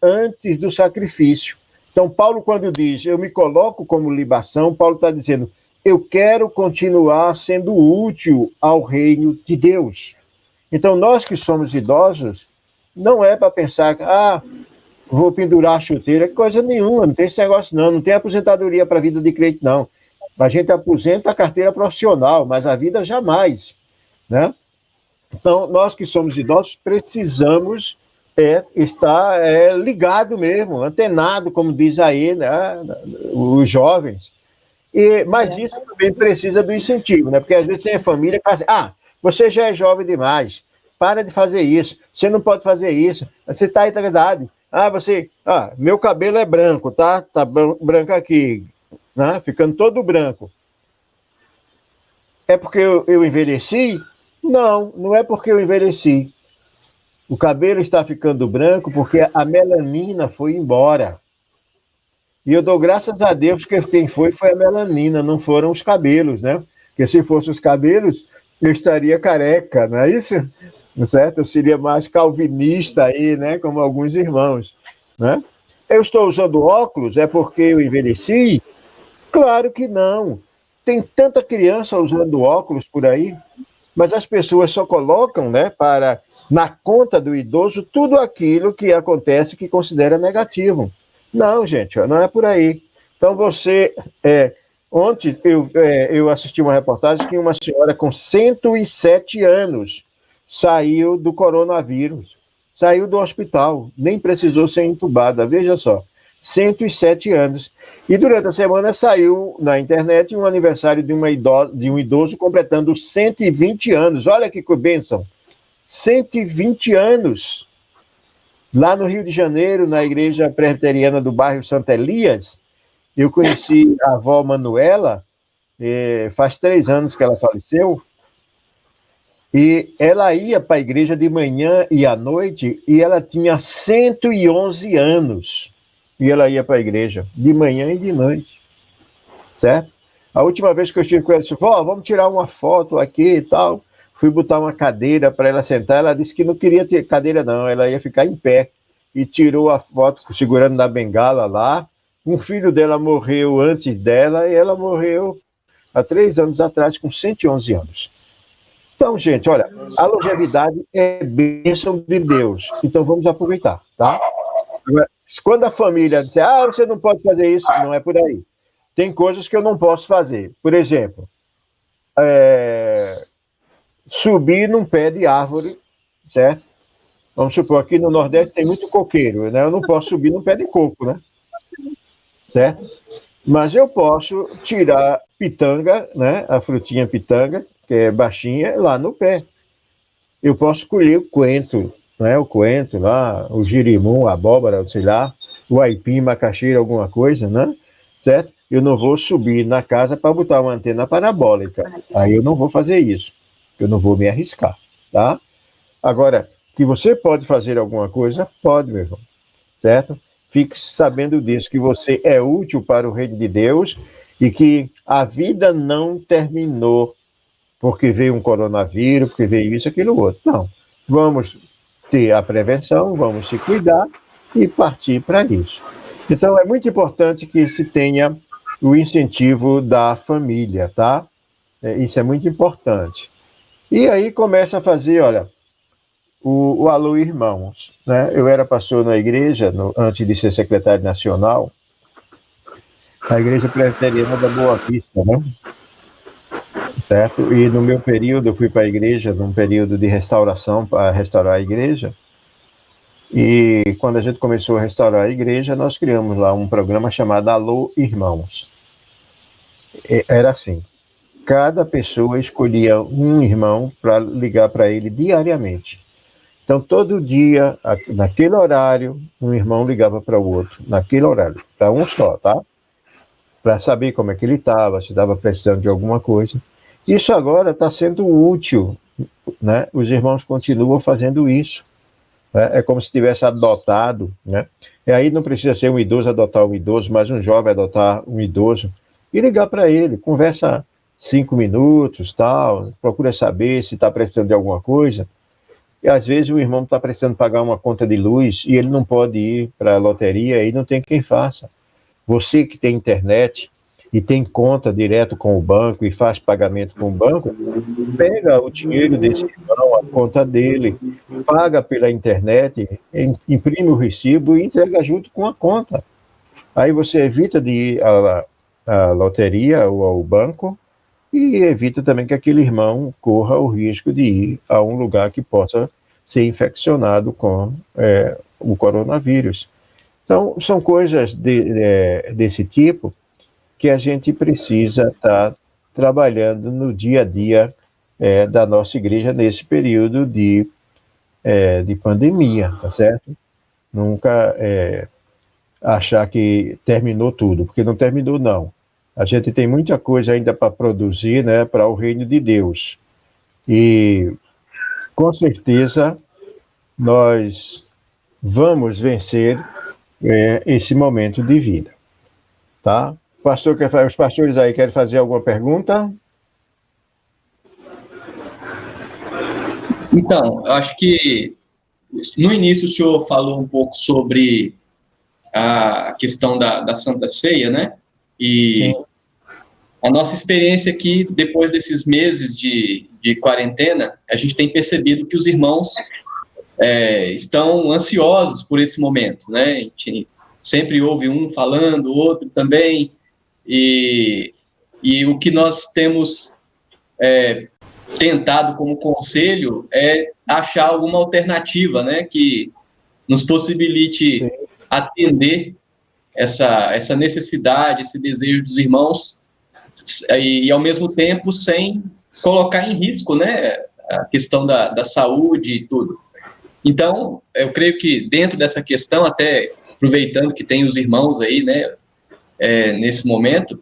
antes do sacrifício. Então, Paulo, quando diz, eu me coloco como libação, Paulo está dizendo, eu quero continuar sendo útil ao reino de Deus. Então, nós que somos idosos, não é para pensar, vou pendurar a chuteira, coisa nenhuma, não tem esse negócio não tem aposentadoria para a vida de crente, não. A gente aposenta a carteira profissional, mas a vida jamais, né? Então, nós que somos idosos, precisamos estar ligado mesmo, antenado, como diz aí, né, os jovens. Mas isso também precisa do incentivo, né? Porque às vezes tem a família que fala assim, você já é jovem demais, para de fazer isso, você não pode fazer isso, você está em idade. Meu cabelo é branco, tá? Tá branco aqui, né? Ficando todo branco. É porque eu envelheci? Não, não é porque eu envelheci. O cabelo está ficando branco porque a melanina foi embora. E eu dou graças a Deus que quem foi a melanina, não foram os cabelos, né? Porque se fossem os cabelos, eu estaria careca, não é isso? Certo? Eu seria mais calvinista aí, né? Como alguns irmãos, né? Eu estou usando óculos, é porque eu envelheci? Claro que não. Tem tanta criança usando óculos por aí, mas as pessoas só colocam, né, na conta do idoso tudo aquilo que acontece que considera negativo. Não, gente, não é por aí. Então você... Ontem eu assisti uma reportagem que uma senhora com 107 anos saiu do coronavírus, saiu do hospital, nem precisou ser entubada, veja só, 107 anos. E durante a semana saiu na internet um aniversário de um idoso completando 120 anos. Olha que bênção! 120 anos. Lá no Rio de Janeiro, na igreja presbiteriana do bairro Santa Elias, eu conheci a avó Manuela, faz 3 anos que ela faleceu, e ela ia para a igreja de manhã e à noite, e ela tinha 111 anos, e ela ia para a igreja de manhã e de noite, certo? A última vez que eu estive com ela, disse, vó, vamos tirar uma foto aqui e tal. Fui botar uma cadeira para ela sentar, ela disse que não queria ter cadeira não, ela ia ficar em pé, e tirou a foto segurando na bengala lá. Um filho dela morreu antes dela, e ela morreu há 3 anos atrás, com 111 anos. Então, gente, olha, a longevidade é bênção de Deus, então vamos aproveitar, tá? Quando a família disser, você não pode fazer isso, não é por aí. Tem coisas que eu não posso fazer. Por exemplo, subir num pé de árvore, certo? Vamos supor, aqui no Nordeste tem muito coqueiro, né? Eu não posso subir num pé de coco, né? Certo? Mas eu posso tirar pitanga, né? A frutinha pitanga, que é baixinha, lá no pé. Eu posso colher o coentro, né? O coentro lá, o girimum, a abóbora, sei lá, o aipim, macaxeira, alguma coisa, né? Certo? Eu não vou subir na casa para botar uma antena parabólica. Aí eu não vou fazer isso. Eu não vou me arriscar, tá? Agora, que você pode fazer alguma coisa, pode, meu irmão, certo? Fique sabendo disso, que você é útil para o reino de Deus e que a vida não terminou porque veio um coronavírus, porque veio isso, aquilo, outro. Não. Vamos ter a prevenção, vamos se cuidar e partir para isso. Então, é muito importante que se tenha o incentivo da família, tá? Isso é muito importante. E aí começa a fazer, olha, o Alô Irmãos, né? Eu era pastor na igreja, antes de ser secretário nacional, na igreja presbiteriana da Boa Vista, né? Certo? E no meu período, eu fui para a igreja, num período de restauração, para restaurar a igreja. E quando a gente começou a restaurar a igreja, nós criamos lá um programa chamado Alô Irmãos. Era assim, cada pessoa escolhia um irmão para ligar para ele diariamente. Então, todo dia, naquele horário, um irmão ligava para o outro, naquele horário, para um só, tá? Para saber como é que ele estava, se estava precisando de alguma coisa. Isso agora está sendo útil, né? Os irmãos continuam fazendo isso. Né? É como se tivesse adotado, né? E aí não precisa ser um idoso adotar um idoso, mas um jovem adotar um idoso e ligar para ele, conversa 5 minutos, tal, procura saber se está precisando de alguma coisa. E às vezes o irmão está precisando pagar uma conta de luz e ele não pode ir para a loteria e não tem quem faça. Você que tem internet e tem conta direto com o banco e faz pagamento com o banco, pega o dinheiro desse irmão, a conta dele, paga pela internet, imprime o recibo e entrega junto com a conta. Aí você evita de ir à loteria ou ao banco e evita também que aquele irmão corra o risco de ir a um lugar que possa ser infeccionado com o coronavírus. Então, são coisas desse tipo que a gente precisa estar trabalhando no dia a dia da nossa igreja nesse período de pandemia, tá certo? Nunca achar que terminou tudo, porque não terminou, não. A gente tem muita coisa ainda para produzir, né, para o reino de Deus. E, com certeza, nós vamos vencer esse momento de vida. Tá? Os pastores aí querem fazer alguma pergunta? Então, eu acho que no início o senhor falou um pouco sobre a questão da Santa Ceia, né? E sim, a nossa experiência aqui, depois desses meses de quarentena, a gente tem percebido que os irmãos estão ansiosos por esse momento, né? A gente sempre ouve um falando, o outro também, e o que nós temos tentado como conselho é achar alguma alternativa, né, que nos possibilite sim, atender essa necessidade, esse desejo dos irmãos e ao mesmo tempo sem colocar em risco, né, a questão da saúde e tudo. Então, eu creio que dentro dessa questão, até aproveitando que tem os irmãos aí, né, nesse momento,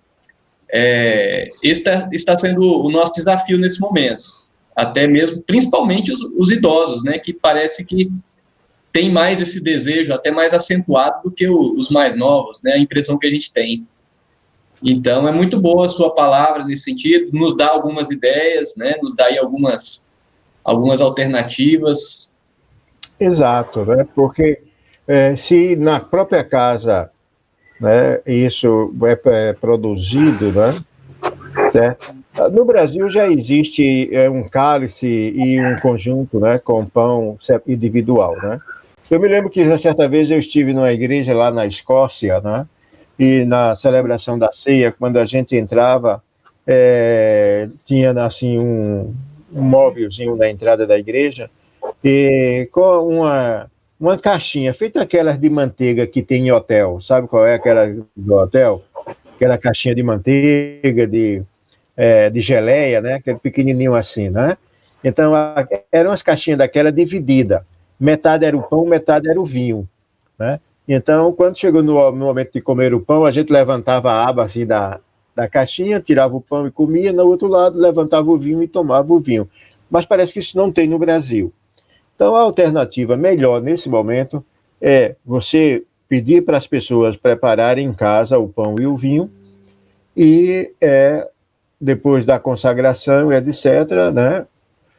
esse está sendo o nosso desafio nesse momento. Até mesmo, principalmente os idosos, né, que parece que tem mais esse desejo, até mais acentuado do que os mais novos, né, a impressão que a gente tem. Então, é muito boa a sua palavra nesse sentido, nos dá algumas ideias, né, nos dá aí algumas alternativas. Exato, né? Porque se na própria casa, né, isso é produzido, né, certo? No Brasil já existe um cálice e um conjunto, né, com pão individual, né? Eu me lembro que certa vez eu estive numa igreja lá na Escócia, né, e na celebração da ceia, quando a gente entrava, tinha assim um móvelzinho na entrada da igreja, e com uma caixinha, feita aquelas de manteiga que tem em hotel, sabe qual é aquela do hotel? Aquela caixinha de manteiga, de geleia, né? Aquele pequenininho assim, né? Então, eram as caixinhas daquela dividida. Metade era o pão, metade era o vinho, né? Então, quando chegou no momento de comer o pão, a gente levantava a aba assim da caixinha, tirava o pão e comia, no outro lado levantava o vinho e tomava o vinho. Mas parece que isso não tem no Brasil. Então, a alternativa melhor nesse momento é você pedir para as pessoas prepararem em casa o pão e o vinho e depois da consagração, etc., né?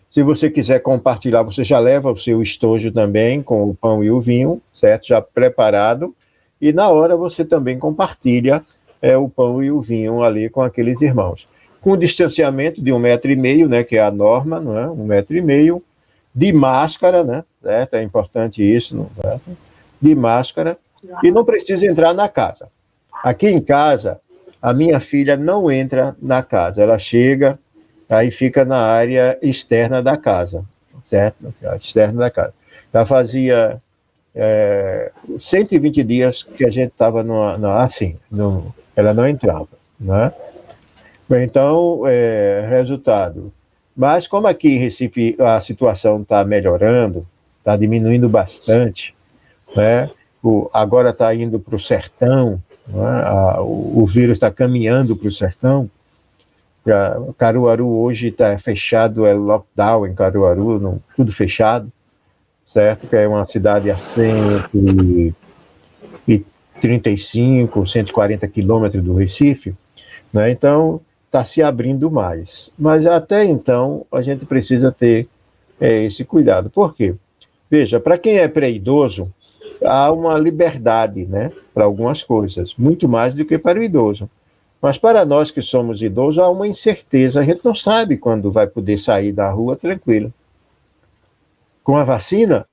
Se você quiser compartilhar, você já leva o seu estojo também com o pão e o vinho, certo? Já preparado. E na hora você também compartilha o pão e o vinho ali com aqueles irmãos. Com distanciamento de 1,5 m, né? Que é a norma, não é? 1,5 m, de máscara, né? Certo? É importante isso, não é? De máscara. E não precisa entrar na casa. Aqui em casa, a minha filha não entra na casa. Ela chega, aí fica na área externa da casa, certo? Externa da casa. Já fazia 120 dias que a gente estava assim, ela não entrava, né? Então, resultado. Mas como aqui em Recife a situação está melhorando, está diminuindo bastante, né? Agora está indo para o sertão, né? O vírus está caminhando para o sertão. Caruaru hoje está fechado, é lockdown em Caruaru, tudo fechado, certo? Que é uma cidade a 135, 140 quilômetros do Recife, né? Então está se abrindo mais. Mas até então a gente precisa ter esse cuidado. Por quê? Veja, para quem é pré-idoso, há uma liberdade, né, para algumas coisas, muito mais do que para o idoso. Mas para nós que somos idosos, há uma incerteza. A gente não sabe quando vai poder sair da rua tranquilo. Com a vacina,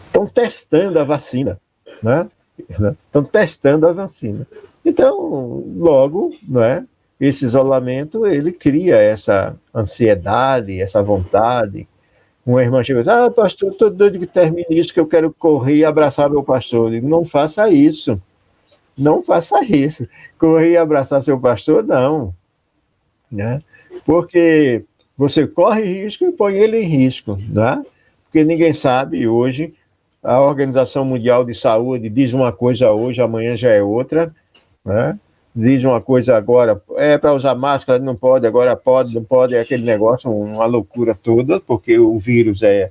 estão testando a vacina, né? Estão testando a vacina. Então, logo, né, esse isolamento, ele cria essa ansiedade, essa vontade. Uma irmã chegou e disse, pastor, estou doido que termine isso, que eu quero correr e abraçar meu pastor. Eu digo, não faça isso. Não faça isso. Correr e abraçar seu pastor, não. Né? Porque você corre risco e põe ele em risco. Né? Porque ninguém sabe hoje. A Organização Mundial de Saúde diz uma coisa hoje, amanhã já é outra. Né? Diz uma coisa agora, para usar máscara, não pode, agora pode, não pode, é aquele negócio, uma loucura toda, porque o vírus é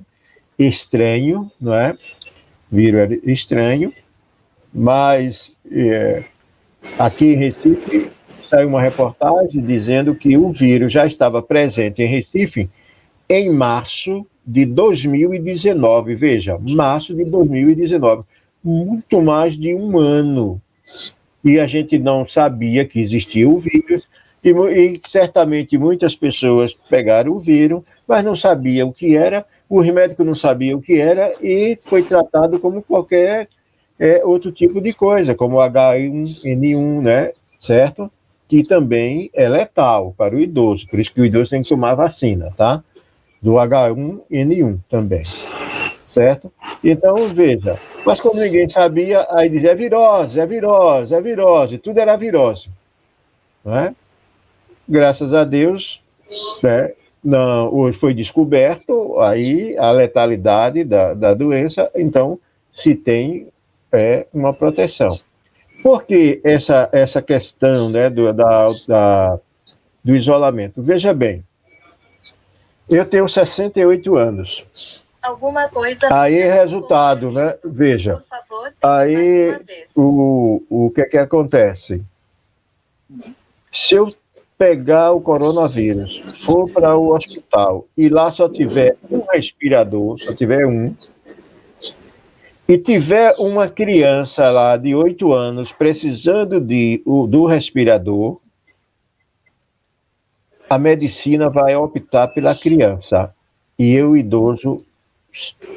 estranho, não é? O vírus é estranho, mas aqui em Recife saiu uma reportagem dizendo que o vírus já estava presente em Recife em março de 2019, veja, março de 2019, muito mais de um ano. E a gente não sabia que existia o vírus, e certamente muitas pessoas pegaram o vírus, mas não sabiam o que era, os médicos não sabiam o que era, e foi tratado como qualquer outro tipo de coisa, como o H1N1, né, certo? Que também é letal para o idoso, por isso que o idoso tem que tomar vacina, tá? Do H1N1 também. Certo? Então, veja, mas como ninguém sabia, aí dizia, é virose, tudo era virose. Não é? Graças a Deus, né, não, hoje foi descoberto aí a letalidade da doença, então se tem uma proteção. Por que essa questão, né, do isolamento? Veja bem, eu tenho 68 anos. Alguma coisa. Aí, resultado, né? Veja. Por favor, aí, mais uma vez. o que acontece? Se eu pegar o coronavírus, for para o hospital e lá só tiver um respirador, só tiver um, e tiver uma criança lá de 8 anos precisando do respirador, a medicina vai optar pela criança. E eu, idoso,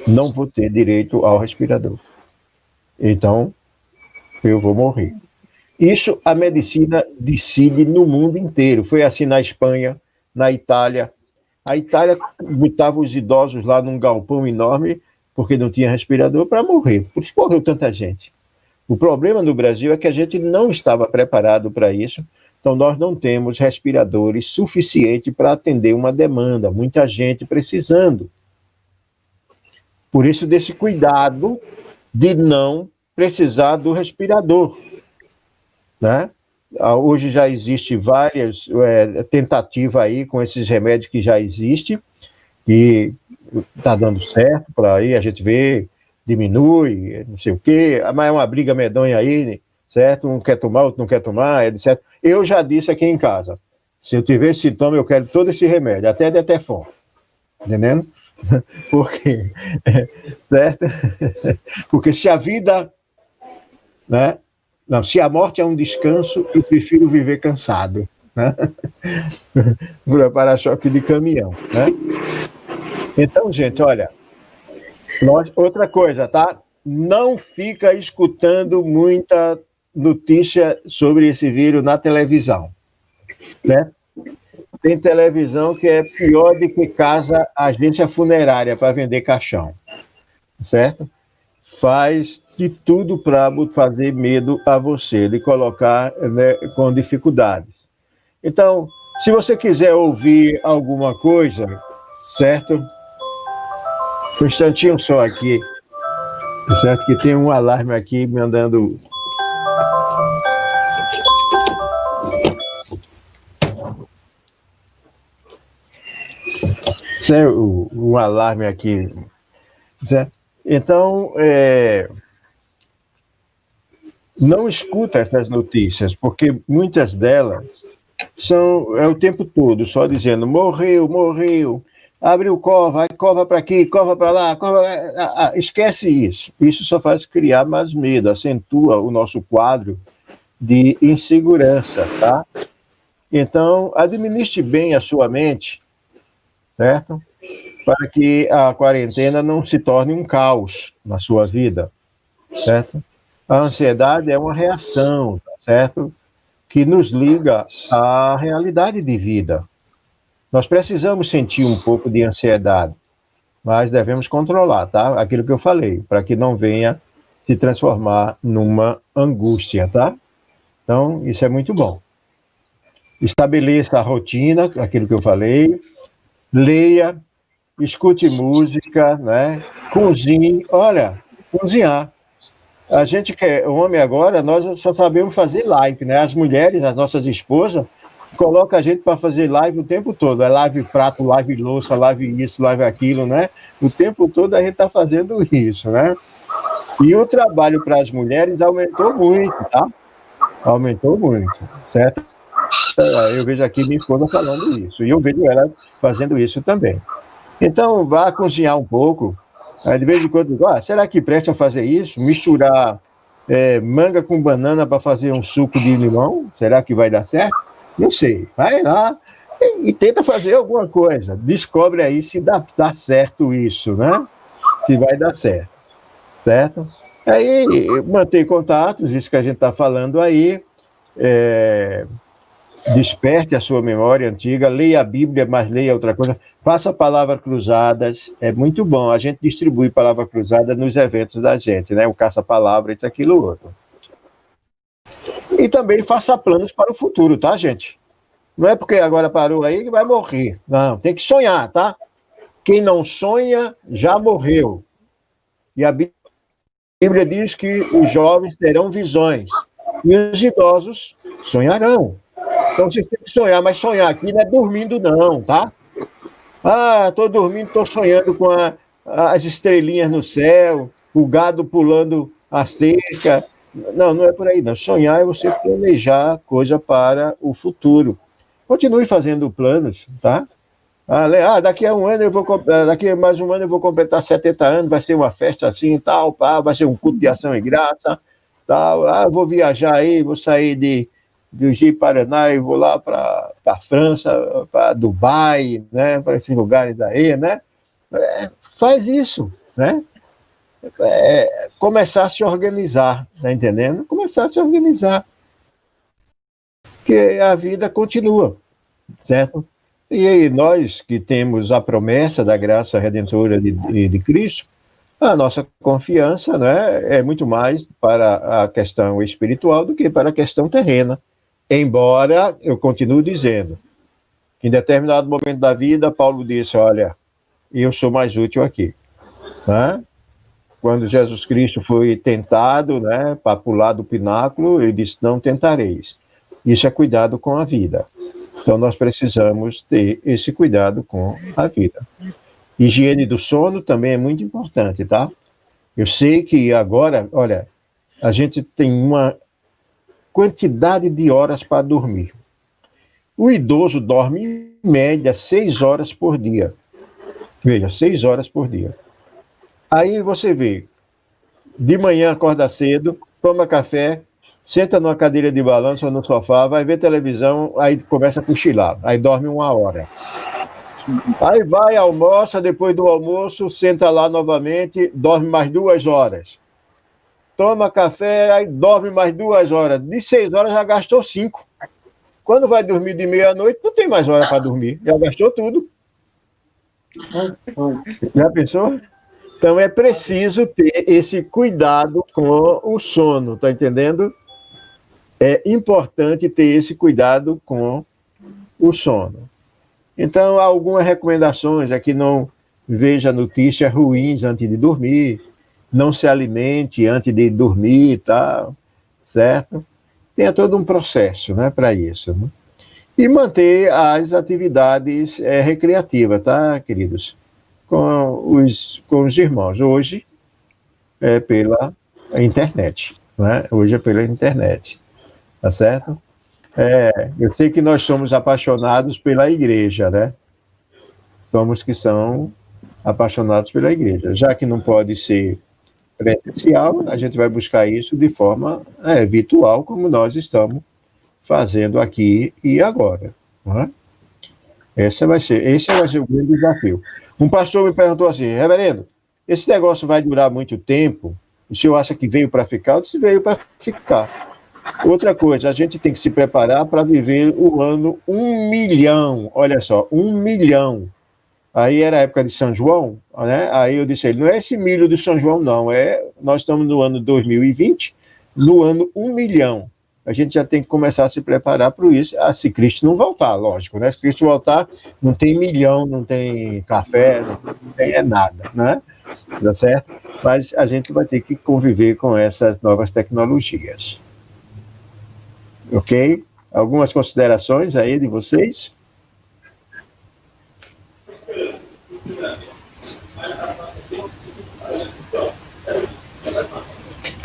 não vou ter direito ao respirador. Então, eu vou morrer. Isso a medicina decide no mundo inteiro. Foi assim na Espanha, na Itália. A Itália botava os idosos lá num galpão enorme porque não tinha respirador para morrer. Por isso morreu tanta gente. O problema no Brasil é que a gente não estava preparado para isso. Então, nós não temos respiradores suficientes para atender uma demanda. Muita gente precisando. Por isso, desse cuidado de não precisar do respirador. Né? Hoje já existe várias tentativas aí com esses remédios que já existem e está dando certo, por aí a gente vê, diminui, não sei o quê, mas é uma briga medonha aí, certo? Um quer tomar, outro não quer tomar, etc. Eu já disse aqui em casa, se eu tiver esse sintoma, eu quero todo esse remédio, até Detefon, entendendo? Porque, certo? Porque se a vida, né? Não, se a morte é um descanso, eu prefiro viver cansado, né? Para-choque de caminhão, né? Então, gente, olha, outra coisa, tá? Não fica escutando muita notícia sobre esse vírus na televisão, né? Tem televisão que é pior do que casa agência funerária para vender caixão, certo? Faz de tudo para fazer medo a você, de colocar, né, com dificuldades. Então, se você quiser ouvir alguma coisa, certo? Um instantinho só aqui, certo? Que tem um alarme aqui me mandando. Certo? Um alarme aqui, certo? Então, não escuta essas notícias, porque muitas delas são o tempo todo só dizendo morreu, morreu, abre o cova, vai cova para aqui, cova para lá, cova, esquece isso. Isso só faz criar mais medo, acentua o nosso quadro de insegurança, tá? Então, administre bem a sua mente, certo? Para que a quarentena não se torne um caos na sua vida, certo? A ansiedade é uma reação, certo? Que nos liga à realidade de vida. Nós precisamos sentir um pouco de ansiedade, mas devemos controlar, tá? Aquilo que eu falei, para que não venha se transformar numa angústia, tá? Então, isso é muito bom. Estabeleça a rotina, aquilo que eu falei, leia, escute música, né? Cozinhe, olha, cozinhar. A gente que é homem agora, nós só sabemos fazer live, né? As mulheres, as nossas esposas, colocam a gente para fazer live o tempo todo. É live prato, live louça, live isso, live aquilo, né? O tempo todo a gente está fazendo isso, né? E o trabalho para as mulheres aumentou muito, tá? Aumentou muito, certo? Eu vejo aqui minha esposa falando isso, e eu vejo ela fazendo isso também. Então, vá cozinhar um pouco. Aí, de vez em quando, será que presta fazer isso? Misturar manga com banana para fazer um suco de limão? Será que vai dar certo? Não sei. Vai lá e tenta fazer alguma coisa. Descobre aí se dá certo isso, né? Se vai dar certo. Certo? Aí, manter contatos, isso que a gente está falando aí. Desperte a sua memória antiga, leia a Bíblia, mas leia outra coisa. Faça palavras cruzadas, é muito bom. A gente distribui palavra cruzada nos eventos da gente, né? O caça-palavra, isso, aquilo, outro. E também faça planos para o futuro, tá, gente? Não é porque agora parou aí que vai morrer. Não, tem que sonhar, tá? Quem não sonha, já morreu. E a Bíblia diz que os jovens terão visões e os idosos sonharão. Então você tem que sonhar, mas sonhar aqui não é dormindo não, tá? Ah, estou dormindo, estou sonhando com as estrelinhas no céu, o gado pulando a cerca. Não, não é por aí não. Sonhar é você planejar coisa para o futuro. Continue fazendo planos, tá? Daqui a um ano daqui a mais um ano eu vou completar 70 anos, vai ser uma festa assim e tal, vai ser um culto de ação e graça, tal. Vou viajar aí, vou sair do Ji-Paraná e vou lá para a França, para Dubai, né, para esses lugares aí, né? Faz isso, né? Começar a se organizar, tá entendendo? Começar a se organizar. Porque a vida continua, certo? E aí, nós que temos a promessa da graça redentora de Cristo, a nossa confiança, né, é muito mais para a questão espiritual do que para a questão terrena. Embora eu continue dizendo que em determinado momento da vida, Paulo disse, olha, eu sou mais útil aqui. Né? Quando Jesus Cristo foi tentado, né, para pular do pináculo, ele disse, não tentareis. Isso é cuidado com a vida. Então, nós precisamos ter esse cuidado com a vida. Higiene do sono também é muito importante, tá? Eu sei que agora, olha, a gente tem uma quantidade de horas para dormir. O idoso dorme, em média, 6 horas por dia. Veja, 6 horas por dia. Aí você vê, de manhã acorda cedo, toma café, senta numa cadeira de balanço ou no sofá, vai ver televisão, aí começa a cochilar, aí dorme 1 hora. Aí vai, almoça, depois do almoço, senta lá novamente, dorme mais 2 horas. Toma café, aí dorme mais 2 horas. De 6 horas já gastou 5. Quando vai dormir de meia-noite, não tem mais hora para dormir, já gastou tudo. Já pensou? Então é preciso ter esse cuidado com o sono, tá entendendo? É importante ter esse cuidado com o sono. Então, há algumas recomendações aqui: não veja notícias ruins antes de dormir, não se alimente antes de dormir e tal, certo? Tem todo um processo, né, para isso. Né? E manter as atividades recreativas, tá, queridos? Com os irmãos. Hoje é pela internet, né? Hoje é pela internet. Tá certo? Eu sei que nós somos apaixonados pela igreja, né? Somos que são apaixonados pela igreja. Já que não pode ser presencial, a gente vai buscar isso de forma virtual, como nós estamos fazendo aqui e agora. Né? Esse vai ser o grande desafio. Um pastor me perguntou assim, reverendo, esse negócio vai durar muito tempo? O senhor acha que veio para ficar? Eu disse, veio para ficar. Outra coisa, a gente tem que se preparar para viver o ano 1 milhão. Olha só, 1 milhão. Aí era a época de São João, né? Aí eu disse a ele, não é esse milho de São João, não. Nós estamos no ano 2020, no ano 1 milhão. A gente já tem que começar a se preparar para isso, se Cristo não voltar, lógico, né? Se Cristo voltar, não tem milhão, não tem café, não tem nada, né? Tá certo? Mas a gente vai ter que conviver com essas novas tecnologias. Ok? Algumas considerações aí de vocês?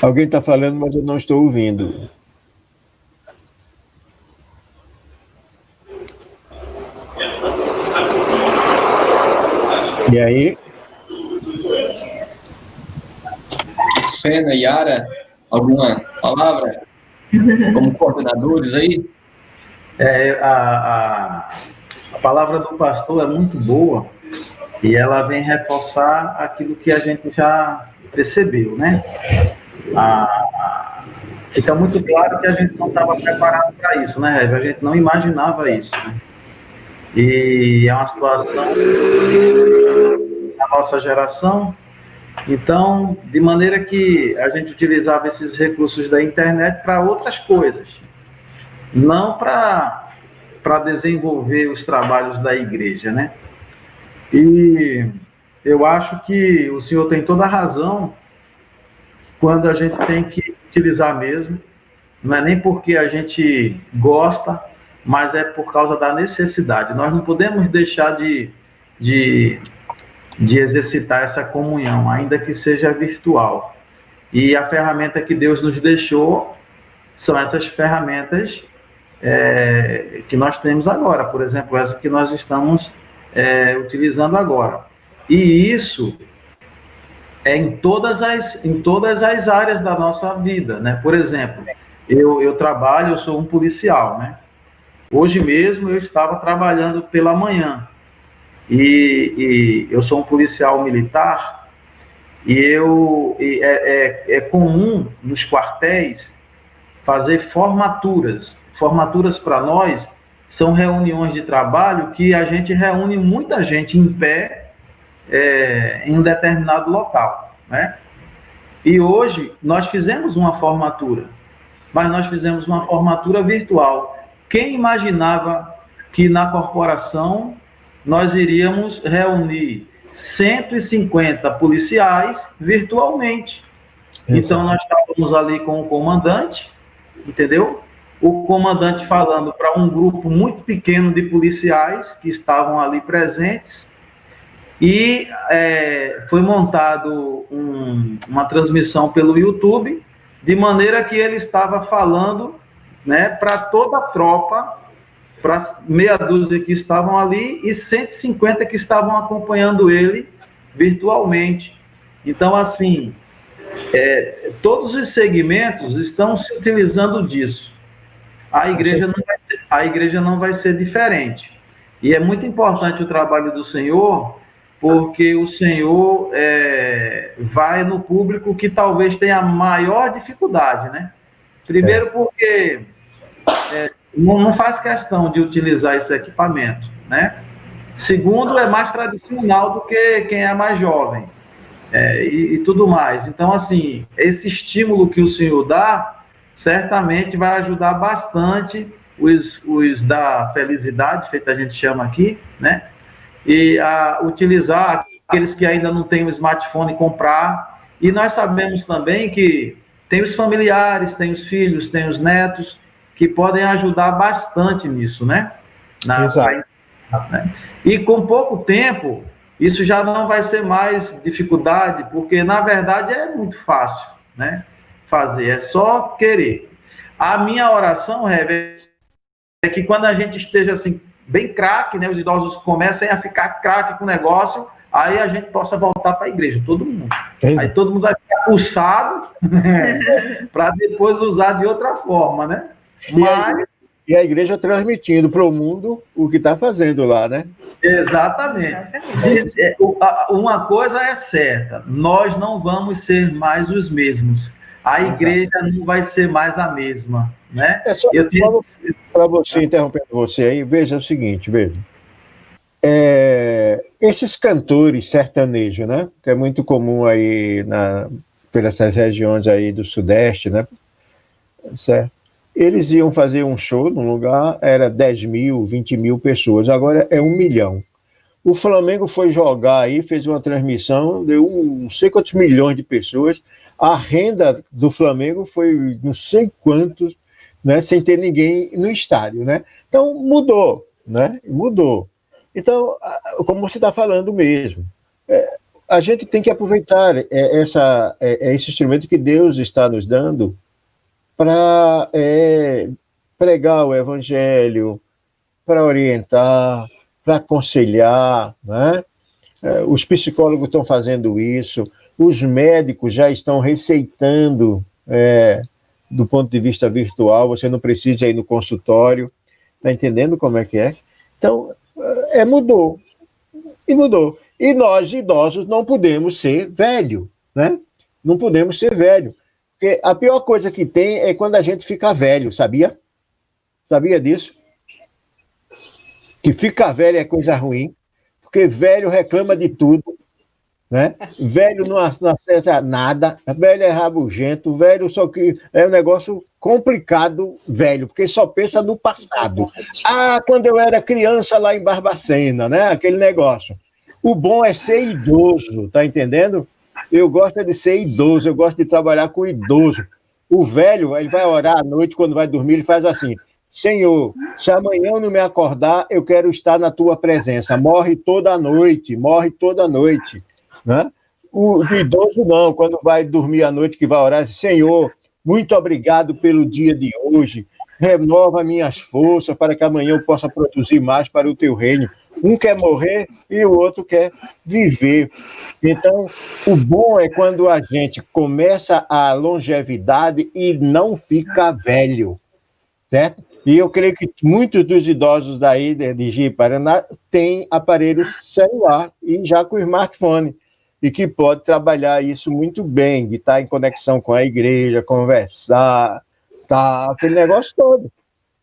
Alguém está falando, mas eu não estou ouvindo. E aí? Sena, Yara, alguma palavra? Como coordenadores aí? A palavra do pastor é muito boa e ela vem reforçar aquilo que a gente já percebeu, né? Fica muito claro que a gente não estava preparado para isso, né, Rev? A gente não imaginava isso, né? E é uma situação da nossa geração. Então, de maneira que a gente utilizava esses recursos da internet para outras coisas, não para para desenvolver os trabalhos da igreja, né? E eu acho que o senhor tem toda a razão quando a gente tem que utilizar mesmo, não é nem porque a gente gosta, mas é por causa da necessidade. Nós não podemos deixar de exercitar essa comunhão, ainda que seja virtual. E a ferramenta que Deus nos deixou são essas ferramentas que nós temos agora, por exemplo, essa que nós estamos utilizando agora. E isso é em todas as áreas da nossa vida, né? Por exemplo, eu trabalho, eu sou um policial, né? Hoje mesmo eu estava trabalhando pela manhã e eu sou um policial militar e é comum nos quartéis fazer formaturas. Formaturas para nós são reuniões de trabalho que a gente reúne muita gente em pé em um determinado local, né? E hoje nós fizemos uma formatura, mas nós fizemos uma formatura virtual. Quem imaginava que na corporação nós iríamos reunir 150 policiais virtualmente? Então nós estávamos ali com o comandante, entendeu? O comandante falando para um grupo muito pequeno de policiais que estavam ali presentes. E foi montado uma transmissão pelo YouTube, de maneira que ele estava falando, né, para toda a tropa, para meia dúzia que estavam ali e 150 que estavam acompanhando ele virtualmente. Então, assim, todos os segmentos estão se utilizando disso. A igreja não vai ser diferente. E é muito importante o trabalho do Senhor, porque o Senhor vai no público que talvez tenha maior dificuldade, né? Primeiro porque não faz questão de utilizar esse equipamento, né? Segundo, é mais tradicional do que quem é mais jovem, e tudo mais. Então, assim, esse estímulo que o Senhor dá, certamente vai ajudar bastante os da felicidade, feito a gente chama aqui, né? E a utilizar aqueles que ainda não têm o smartphone comprar. E nós sabemos também que tem os familiares, tem os filhos, tem os netos, que podem ajudar bastante nisso, né? Né? E com pouco tempo, isso já não vai ser mais dificuldade, porque na verdade é muito fácil, né? Fazer, é só querer. A minha oração, Rever, é que quando a gente esteja assim, bem craque, né, os idosos comecem a ficar craque com o negócio, aí a gente possa voltar para a igreja, todo mundo. Aí todo mundo vai ficar pulsado, né, para depois usar de outra forma, né? E a igreja transmitindo para o mundo o que está fazendo lá, né? Exatamente. Uma coisa é certa, nós não vamos ser mais os mesmos. A igreja não vai ser mais a mesma, né? Para você, interrompendo você aí, veja o seguinte, veja. Esses cantores sertanejos, né? Que é muito comum aí pelas regiões aí do Sudeste, né? Certo? Eles iam fazer um show num lugar, era 10 mil, 20 mil pessoas, agora é 1 milhão. O Flamengo foi jogar aí, fez uma transmissão, deu não sei quantos milhões de pessoas. A renda do Flamengo foi não sei quantos, né, sem ter ninguém no estádio, né? Então, mudou, né? Mudou. Então, como você está falando mesmo, a gente tem que aproveitar esse instrumento que Deus está nos dando para pregar o evangelho, para orientar, para aconselhar, né? Os psicólogos estão fazendo isso, os médicos já estão receitando do ponto de vista virtual, você não precisa ir no consultório, está entendendo como é que é? Então, mudou, e mudou. E nós, idosos, não podemos ser velho, né? Não podemos ser velho, porque a pior coisa que tem é quando a gente fica velho, sabia? Sabia disso? Que ficar velho é coisa ruim, porque velho reclama de tudo, né? Velho não acerta nada, velho é rabugento, velho só que é um negócio complicado, velho, porque só pensa no passado. Ah, quando eu era criança lá em Barbacena, né? Aquele negócio. O bom é ser idoso, tá entendendo? Eu gosto de ser idoso, eu gosto de trabalhar com idoso. O velho, ele vai orar à noite, quando vai dormir, ele faz assim: Senhor, se amanhã eu não me acordar, eu quero estar na tua presença. Morre toda noite, né? O idoso não, quando vai dormir à noite, que vai orar, Senhor, muito obrigado pelo dia de hoje, renova minhas forças para que amanhã eu possa produzir mais para o teu reino. Um quer morrer e o outro quer viver. Então, o bom é quando a gente começa a longevidade e não fica velho, certo? E eu creio que muitos dos idosos daí de Ji-Paraná têm aparelho celular e já com smartphone, e que pode trabalhar isso muito bem, de estar em conexão com a igreja, conversar, tá, aquele negócio todo,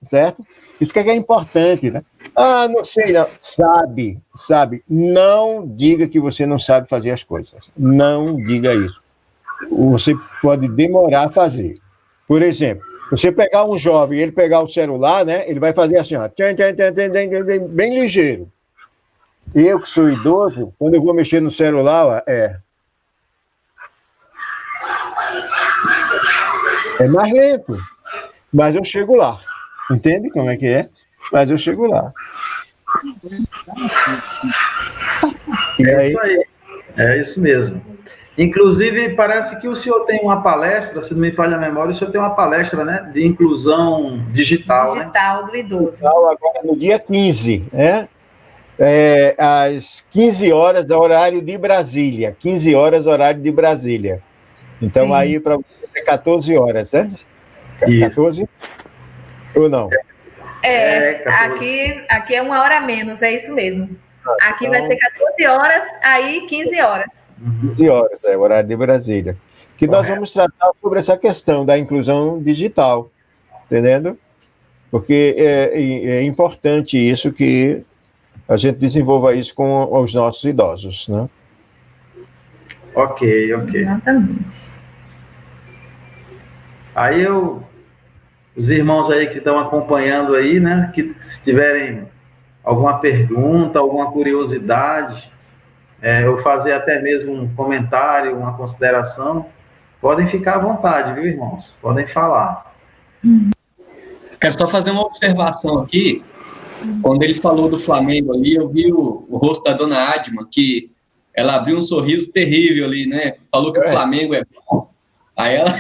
certo? Isso que é importante, né? Ah, não sei, não. Sabe. Não diga que você não sabe fazer as coisas. Não diga isso. Você pode demorar a fazer. Por exemplo, você pegar um jovem e ele pegar o celular, né? Ele vai fazer assim, ó, bem ligeiro. Eu que sou idoso, quando eu vou mexer no celular, ó, é mais lento, mas eu chego lá. Entende como é que é? Mas eu chego lá. Isso aí. É isso mesmo. Inclusive, parece que o senhor tem uma palestra, se não me falha a memória, o senhor tem uma palestra, né, de inclusão digital, Digital, né? Do idoso. Agora, no dia 15, né? Às 15 horas, horário de Brasília. 15 horas, horário de Brasília. Então, sim, aí para você é 14 horas, né? 14? Ou não? Aqui é 1 hora a menos, é isso mesmo. Aqui então, vai ser 14 horas, aí 15 horas. 15 horas, é o horário de Brasília. Que nós vamos tratar sobre essa questão da inclusão digital, entendendo? Porque é importante isso, que a gente desenvolva isso com os nossos idosos, né? Ok. Exatamente. Aí os irmãos aí que estão acompanhando aí, né, que se tiverem alguma pergunta, alguma curiosidade, ou fazer até mesmo um comentário, uma consideração, podem ficar à vontade, viu, irmãos? Podem falar. Quero só fazer uma observação aqui. Quando ele falou do Flamengo ali, eu vi o rosto da dona Adma, que ela abriu um sorriso terrível ali, né? Falou que o Flamengo é bom. Aí ela...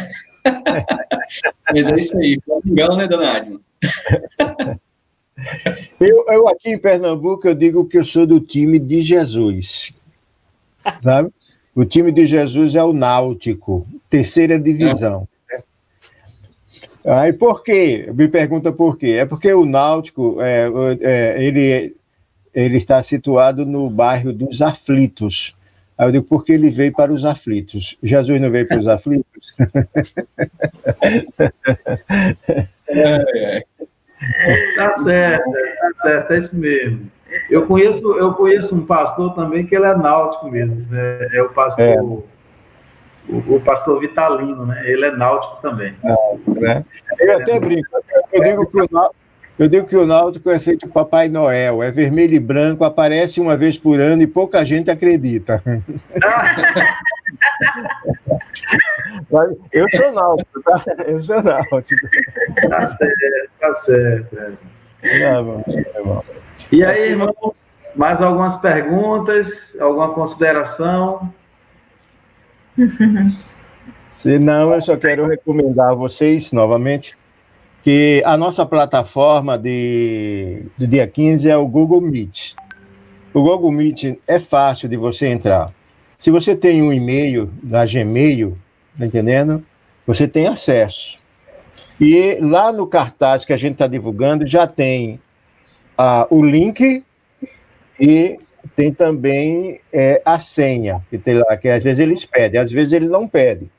Mas é isso aí, Flamengão, né, dona Adma? Eu aqui em Pernambuco, eu digo que eu sou do time de Jesus, sabe? O time de Jesus é o Náutico, 3ª divisão. Aí por quê? Me pergunta por quê? É porque o Náutico, ele está situado no bairro dos Aflitos. Aí eu digo, porque ele veio para os aflitos. Jesus não veio para os aflitos? Tá certo, é isso mesmo. Eu conheço um pastor também que ele é náutico mesmo, né? É o pastor, o pastor Vitalino, né? Ele é náutico também. Né? Eu até brinco, eu digo que o náutico é feito Papai Noel, é vermelho e branco, aparece uma vez por ano e pouca gente acredita. Eu sou náutico, tá? Eu sou náutico. Tá certo. Tá bom. E aí, irmãos, mais algumas perguntas, alguma consideração? Se não, eu só quero recomendar a vocês, novamente, que a nossa plataforma do dia 15 é o Google Meet. O Google Meet é fácil de você entrar. Se você tem um e-mail da Gmail, tá entendendo? Você tem acesso. E lá no cartaz que a gente está divulgando já tem o link e tem também a senha, que tem lá, que às vezes eles pedem, às vezes eles não pedem,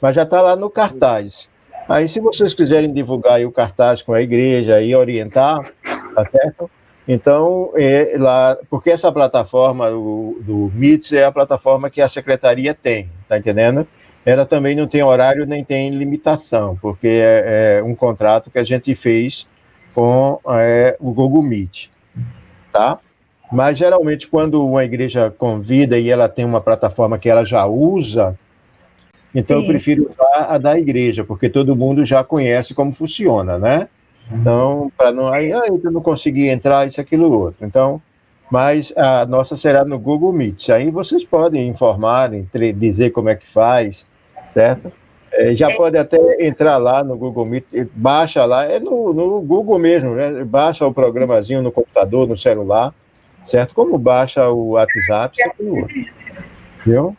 mas já está lá no cartaz. Aí, se vocês quiserem divulgar aí o cartaz com a igreja e orientar, tá certo? Então, lá, porque essa plataforma do MITS é a plataforma que a secretaria tem, tá entendendo? Ela também não tem horário nem tem limitação, porque é um contrato que a gente fez com o Google Meet, tá? Mas, geralmente, quando uma igreja convida e ela tem uma plataforma que ela já usa, então eu prefiro usar a da igreja, porque todo mundo já conhece como funciona, né? Então, para não... eu não consegui entrar, isso, aquilo, outro. Então, mas a nossa será no Google Meet. Aí vocês podem informar, dizer como é que faz, certo? Já pode até entrar lá no Google Meet, baixa lá, no Google mesmo, né? Baixa o programazinho no computador, no celular, certo? Como baixa o WhatsApp, isso, aquilo, outro. Viu?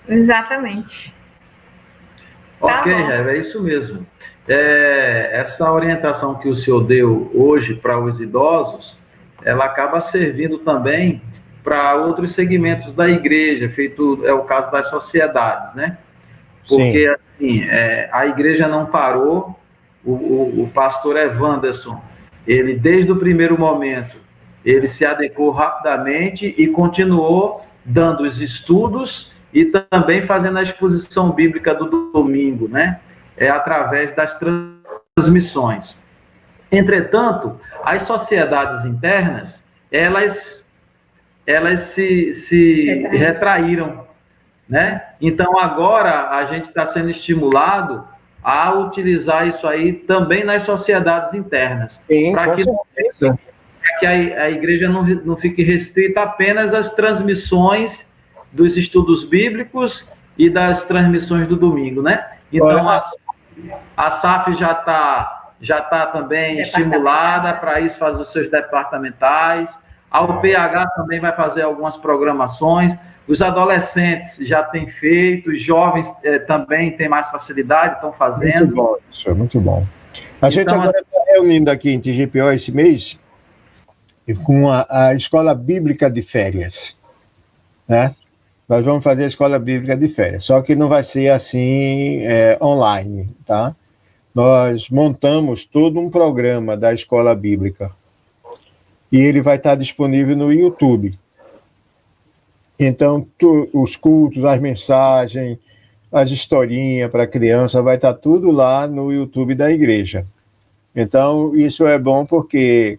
Exatamente. Ok, Rev, é isso mesmo. Essa orientação que o senhor deu hoje para os idosos, ela acaba servindo também para outros segmentos da igreja, feito é o caso das sociedades, né? Porque, assim, a igreja não parou, o pastor Evanderson, ele, desde o primeiro momento, ele se adequou rapidamente e continuou dando os estudos e também fazendo a exposição bíblica do domingo, né? Através das transmissões. Entretanto, as sociedades internas, elas se retraíram, né? Então, agora, a gente está sendo estimulado a utilizar isso aí também nas sociedades internas, para que a igreja não fique restrita apenas às transmissões dos estudos bíblicos e das transmissões do domingo, né? Então, a SAF já tá também estimulada para isso, fazer os seus departamentais. A UPH também vai fazer algumas programações. Os adolescentes já têm feito, os jovens também têm mais facilidade, estão fazendo. Muito bom, isso é muito bom. A gente agora está reunindo aqui em TGPO esse mês com a Escola Bíblica de Férias, né? Nós vamos fazer a Escola Bíblica de Férias, só que não vai ser assim online, tá? Nós montamos todo um programa da Escola Bíblica e ele vai estar disponível no YouTube. Então, os cultos, as mensagens, as historinhas para criança, vai estar tudo lá no YouTube da igreja. Então, isso é bom porque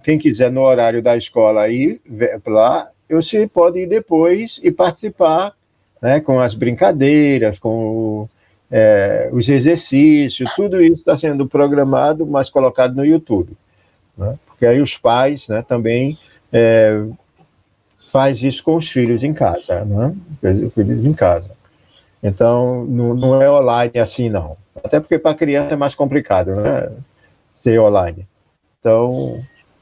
quem quiser no horário da escola ir lá, você pode ir depois e participar, né, com as brincadeiras, com os exercícios, tudo isso está sendo programado, mas colocado no YouTube, né? Porque aí os pais, né, também faz isso com os filhos em casa, né? Os filhos em casa. Então, não é online assim, não. Até porque para criança é mais complicado, né, ser online. Então,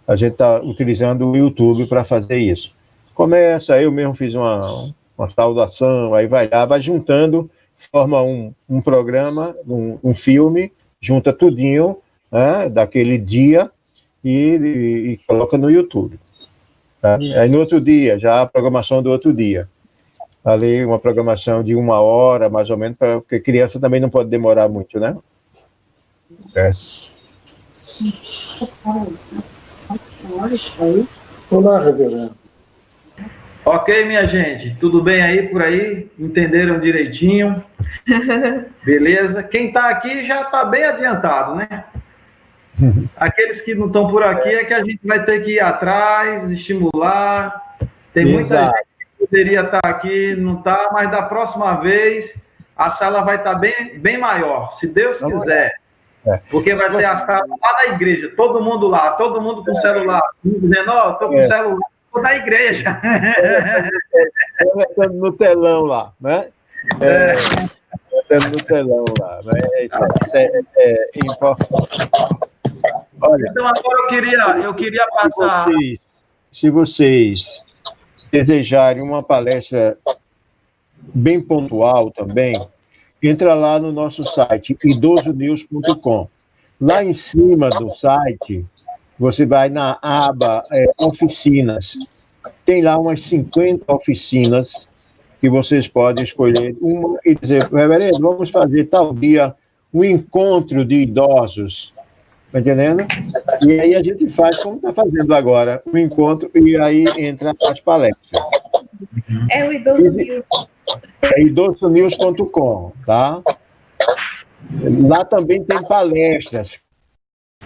a gente está utilizando o YouTube para fazer isso. Começa, eu mesmo fiz uma saudação, aí vai lá, vai juntando, forma um programa, um filme, junta tudinho, né, daquele dia e coloca no YouTube. Tá? Aí no outro dia, já a programação do outro dia. Ali uma programação de 1 hora, mais ou menos, porque criança também não pode demorar muito, né? Olá, reverendo. Ok, minha gente, tudo bem aí por aí? Entenderam direitinho? Beleza? Quem está aqui já está bem adiantado, né? Aqueles que não estão por aqui é que a gente vai ter que ir atrás, estimular. Tem muita gente que poderia estar aqui, não está, mas da próxima vez a sala vai estar bem maior, se Deus quiser. Porque vai ser a sala lá da igreja, todo mundo lá, todo mundo com celular, assim, dizendo, estou com celular, vou da igreja. No telão lá, né? No telão lá, né? Isso é importante. Olha, então, agora eu queria passar... Se vocês desejarem uma palestra bem pontual também, entra lá no nosso site, idosonews.com. Lá em cima do site, você vai na aba oficinas. Tem lá umas 50 oficinas que vocês podem escolher uma e dizer, reverendo, vamos fazer tal dia um encontro de idosos. Está entendendo? E aí a gente faz como está fazendo agora, o encontro, e aí entra as palestras. É o Idoso News. É idosonews.com, tá? Lá também tem palestras,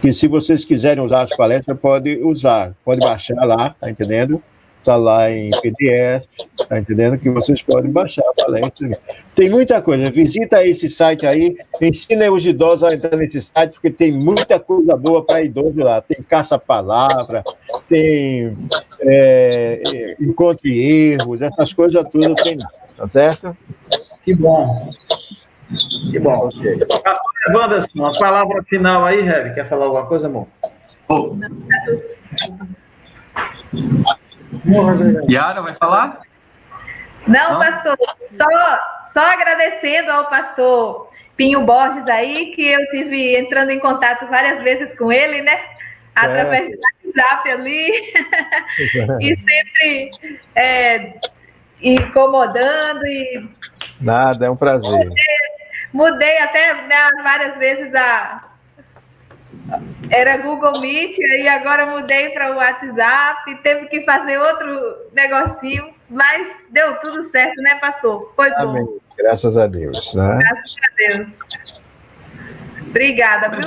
que se vocês quiserem usar as palestras, pode usar, pode baixar lá, tá entendendo? Está lá em PDF, tá entendendo? Que vocês podem baixar a palestra. Tem muita coisa, visita esse site aí, ensina os idosos a entrar nesse site, porque tem muita coisa boa para idoso lá. Tem caça-palavra, tem encontro e erros, essas coisas tudo tem lá, tá certo? Que bom. Que bom. Okay. Pastor Wanderson, a palavra final aí, Rev, quer falar alguma coisa, amor? Oh. Yara, vai falar? Não, pastor, só agradecendo ao pastor Pinho Borges aí, que eu tive entrando em contato várias vezes com ele, né? Através do WhatsApp ali, e sempre incomodando e... Nada, é um prazer. Mudei até, né, várias vezes era Google Meet, e agora mudei para o WhatsApp, teve que fazer outro negocinho, mas deu tudo certo, né, pastor? Foi bom. Amém. Graças a Deus, né? Graças a Deus. Obrigada, viu?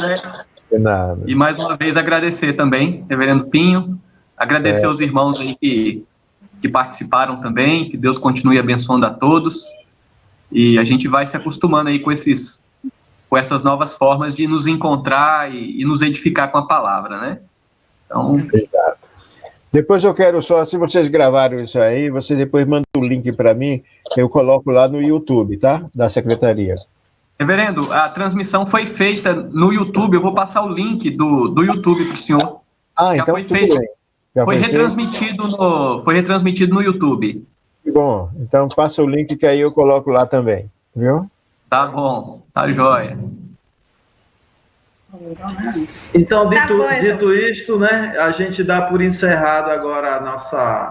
De nada. E mais uma vez agradecer também, reverendo Pinho, agradecer aos irmãos aí que participaram também, que Deus continue abençoando a todos, e a gente vai se acostumando aí com essas novas formas de nos encontrar e nos edificar com a palavra, né? Então... Exato. Depois eu quero só, se vocês gravaram isso aí, você depois manda o link para mim, que eu coloco lá no YouTube, tá? Da secretaria. Reverendo, a transmissão foi feita no YouTube, eu vou passar o link do YouTube para o senhor. Ah, já então foi feito. Foi retransmitido no YouTube. Bom, então passa o link que aí eu coloco lá também, viu? Tá bom, tá jóia. Então, dito isto, né, a gente dá por encerrado agora a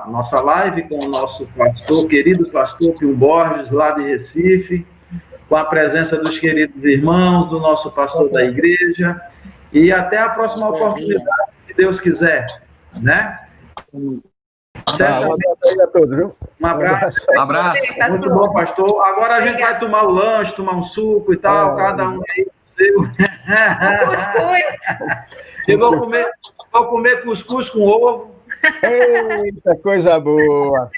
nossa live com o nosso pastor, querido pastor Pinho Borges, lá de Recife, com a presença dos queridos irmãos, do nosso pastor da igreja, e até a próxima oportunidade, se Deus quiser, né? Certo? Um abraço aí a todos, viu? Um abraço. Um abraço. Muito bom, pastor. Agora a gente vai tomar o lanche, tomar um suco e tal, cada um aí seu. Eu vou comer cuscuz com ovo. Eita, coisa boa.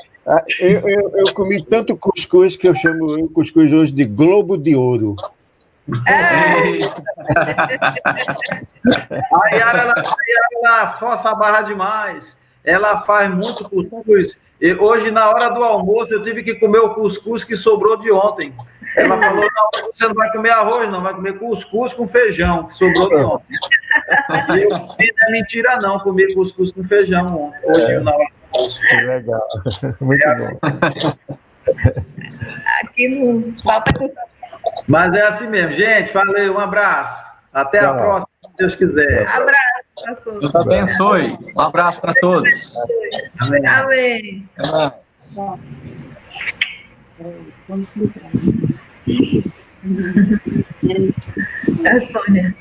Eu comi tanto cuscuz que eu chamo o cuscuz hoje de Globo de Ouro. A Yara, ela força a barra demais. Ela faz muito cuscuz. E hoje, na hora do almoço, eu tive que comer o cuscuz que sobrou de ontem. Ela falou, não, você não vai comer arroz, não, vai comer cuscuz com feijão, que sobrou de ontem. E não é mentira, não, comi cuscuz com feijão ontem. Hoje, na hora do almoço. Legal, muito bom. Aqui não falta cuscuz. Mas é assim mesmo. Gente, valeu, um abraço. Até a próxima, se Deus quiser. Abraço, pastor. Deus abençoe. Um abraço para todos. Amém. Amém. A Sônia.